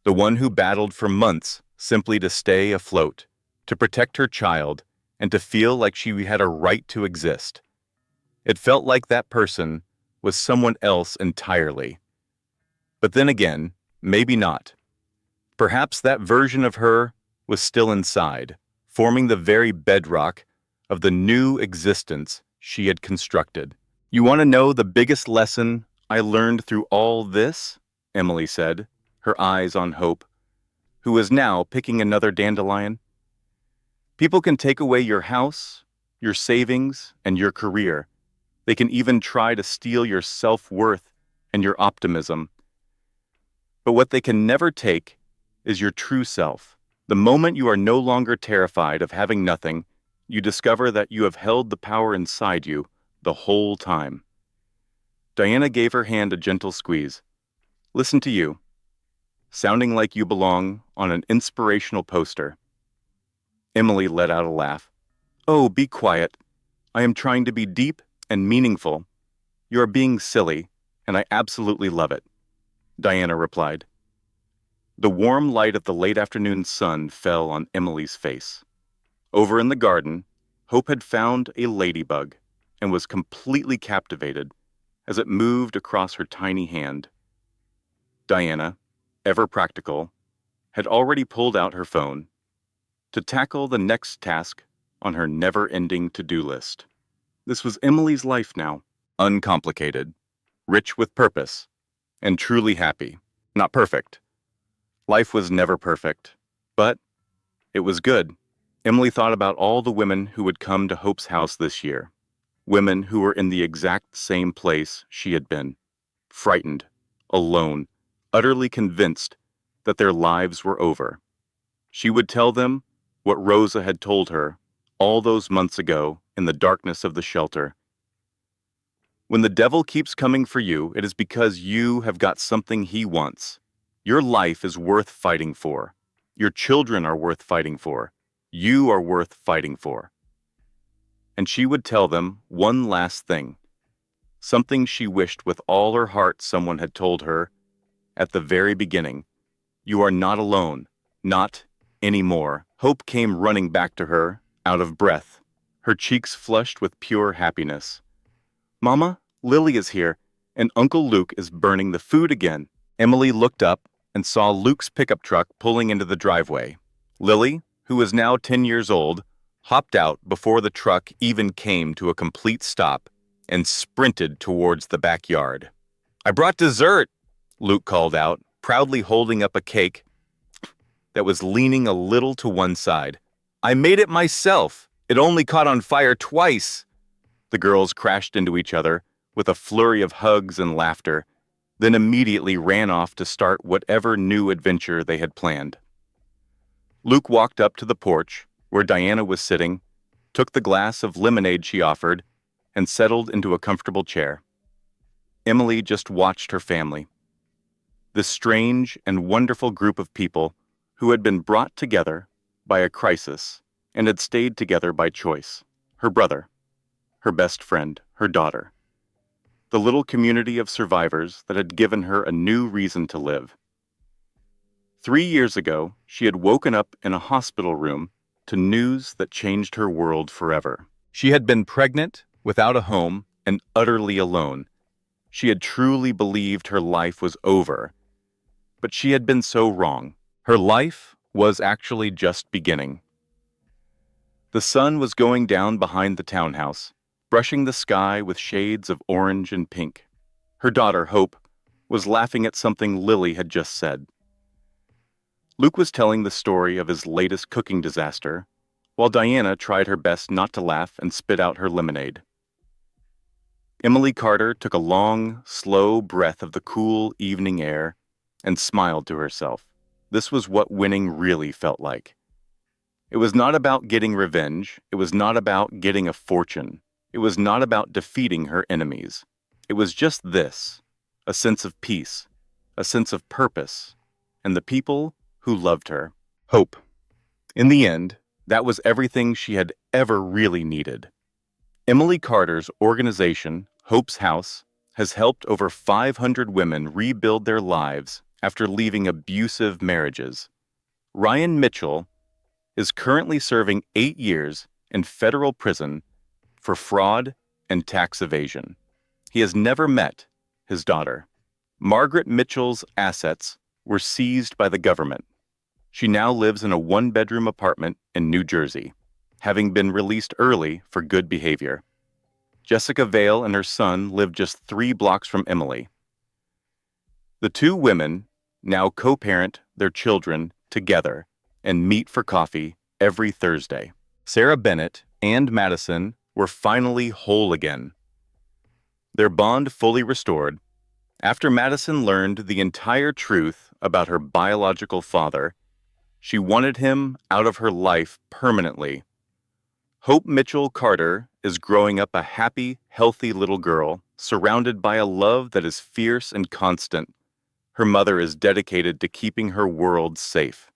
The one who battled for months simply to stay afloat, to protect her child, and to feel like she had a right to exist. It felt like that person was someone else entirely. But then again, maybe not. Perhaps that version of her was still inside, forming the very bedrock of the new existence she had constructed. You want to know the biggest lesson I learned through all this? Emily said, her eyes on Hope, who was now picking another dandelion. People can take away your house, your savings, and your career. They can even try to steal your self-worth and your optimism. But what they can never take is your true self. The moment you are no longer terrified of having nothing, you discover that you have held the power inside you the whole time. Diana gave her hand a gentle squeeze. Listen to you, sounding like you belong on an inspirational poster. Emily let out a laugh. Oh, be quiet. I am trying to be deep and meaningful. You are being silly, and I absolutely love it, Diana replied. The warm light of the late afternoon sun fell on Emily's face. Over in the garden, Hope had found a ladybug and was completely captivated as it moved across her tiny hand. Diana, ever practical, had already pulled out her phone to tackle the next task on her never-ending to-do list. This was Emily's life now, uncomplicated, rich with purpose, and truly happy. Not perfect. Life was never perfect, but it was good. Emily thought about all the women who would come to Hope's house this year, women who were in the exact same place she had been, frightened, alone, utterly convinced that their lives were over. She would tell them what Rosa had told her all those months ago in the darkness of the shelter. When the devil keeps coming for you, it is because you have got something he wants. Your life is worth fighting for. Your children are worth fighting for. You are worth fighting for. And she would tell them one last thing, something she wished with all her heart someone had told her at the very beginning. You are not alone, not anymore. Hope came running back to her, out of breath, her cheeks flushed with pure happiness. Mama, Lily is here, and Uncle Luke is burning the food again. Emily looked up and saw Luke's pickup truck pulling into the driveway. Lily, who was now 10 years old, hopped out before the truck even came to a complete stop and sprinted towards the backyard. "I brought dessert," Luke called out, proudly holding up a cake that was leaning a little to one side. "I made it myself. It only caught on fire twice." The girls crashed into each other with a flurry of hugs and laughter, then immediately ran off to start whatever new adventure they had planned. Luke walked up to the porch, where Diana was sitting, took the glass of lemonade she offered, and settled into a comfortable chair. Emily just watched her family. This strange and wonderful group of people who had been brought together by a crisis and had stayed together by choice. Her brother, her best friend, her daughter. The little community of survivors that had given her a new reason to live. 3 years ago, she had woken up in a hospital room to news that changed her world forever. She had been pregnant, without a home, and utterly alone. She had truly believed her life was over. But she had been so wrong. Her life was actually just beginning. The sun was going down behind the townhouse, brushing the sky with shades of orange and pink. Her daughter, Hope, was laughing at something Lily had just said. Luke was telling the story of his latest cooking disaster, while Diana tried her best not to laugh and spit out her lemonade. Emily Carter took a long, slow breath of the cool evening air and smiled to herself. This was what winning really felt like. It was not about getting revenge. It was not about getting a fortune. It was not about defeating her enemies. It was just this, a sense of peace, a sense of purpose, and the people who loved her. Hope. In the end, that was everything she had ever really needed. Emily Carter's organization, Hope's House, has helped over 500 women rebuild their lives after leaving abusive marriages. Ryan Mitchell is currently serving 8 years in federal prison for fraud and tax evasion. He has never met his daughter. Margaret Mitchell's assets were seized by the government. She now lives in a 1-bedroom apartment in New Jersey, having been released early for good behavior. Jessica Vale and her son live just 3 blocks from Emily. The two women now co-parent their children together and meet for coffee every Thursday. Sarah Bennett and Madison were finally whole again. Their bond fully restored. After Madison learned the entire truth about her biological father, she wanted him out of her life permanently. Hope Mitchell Carter is growing up a happy, healthy little girl, surrounded by a love that is fierce and constant. Her mother is dedicated to keeping her world safe.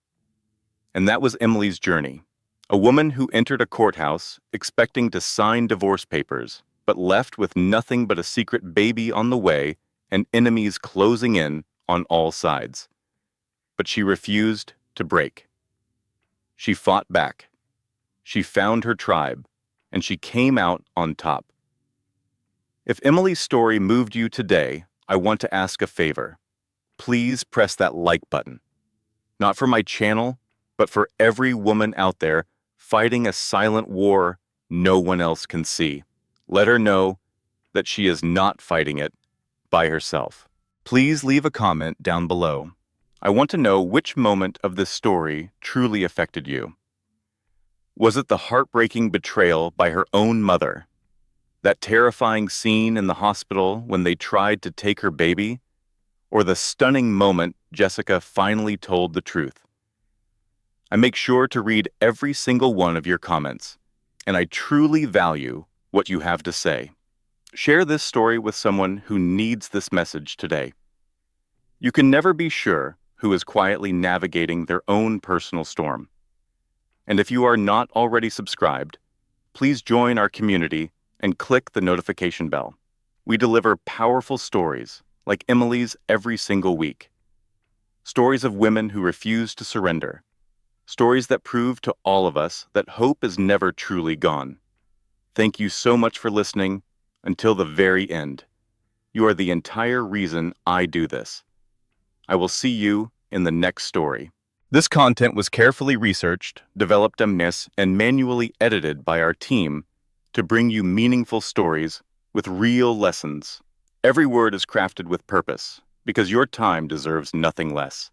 And that was Emily's journey. A woman who entered a courthouse expecting to sign divorce papers, but left with nothing but a secret baby on the way and enemies closing in on all sides. But she refused to break. She fought back. She found her tribe, and she came out on top. If Emily's story moved you today, I want to ask a favor. Please press that like button. Not for my channel, but for every woman out there fighting a silent war no one else can see. Let her know that she is not fighting it by herself. Please leave a comment down below. I want to know which moment of this story truly affected you. Was it the heartbreaking betrayal by her own mother? That terrifying scene in the hospital when they tried to take her baby? Or the stunning moment Jessica finally told the truth? I make sure to read every single one of your comments, and I truly value what you have to say. Share this story with someone who needs this message today. You can never be sure who is quietly navigating their own personal storm. And if you are not already subscribed, please join our community and click the notification bell. We deliver powerful stories like Emily's every single week. Stories of women who refuse to surrender. Stories that prove to all of us that hope is never truly gone. Thank you so much for listening until the very end. You are the entire reason I do this. I will see you in the next story. This content was carefully researched, developed and manually edited by our team to bring you meaningful stories with real lessons. Every word is crafted with purpose because your time deserves nothing less.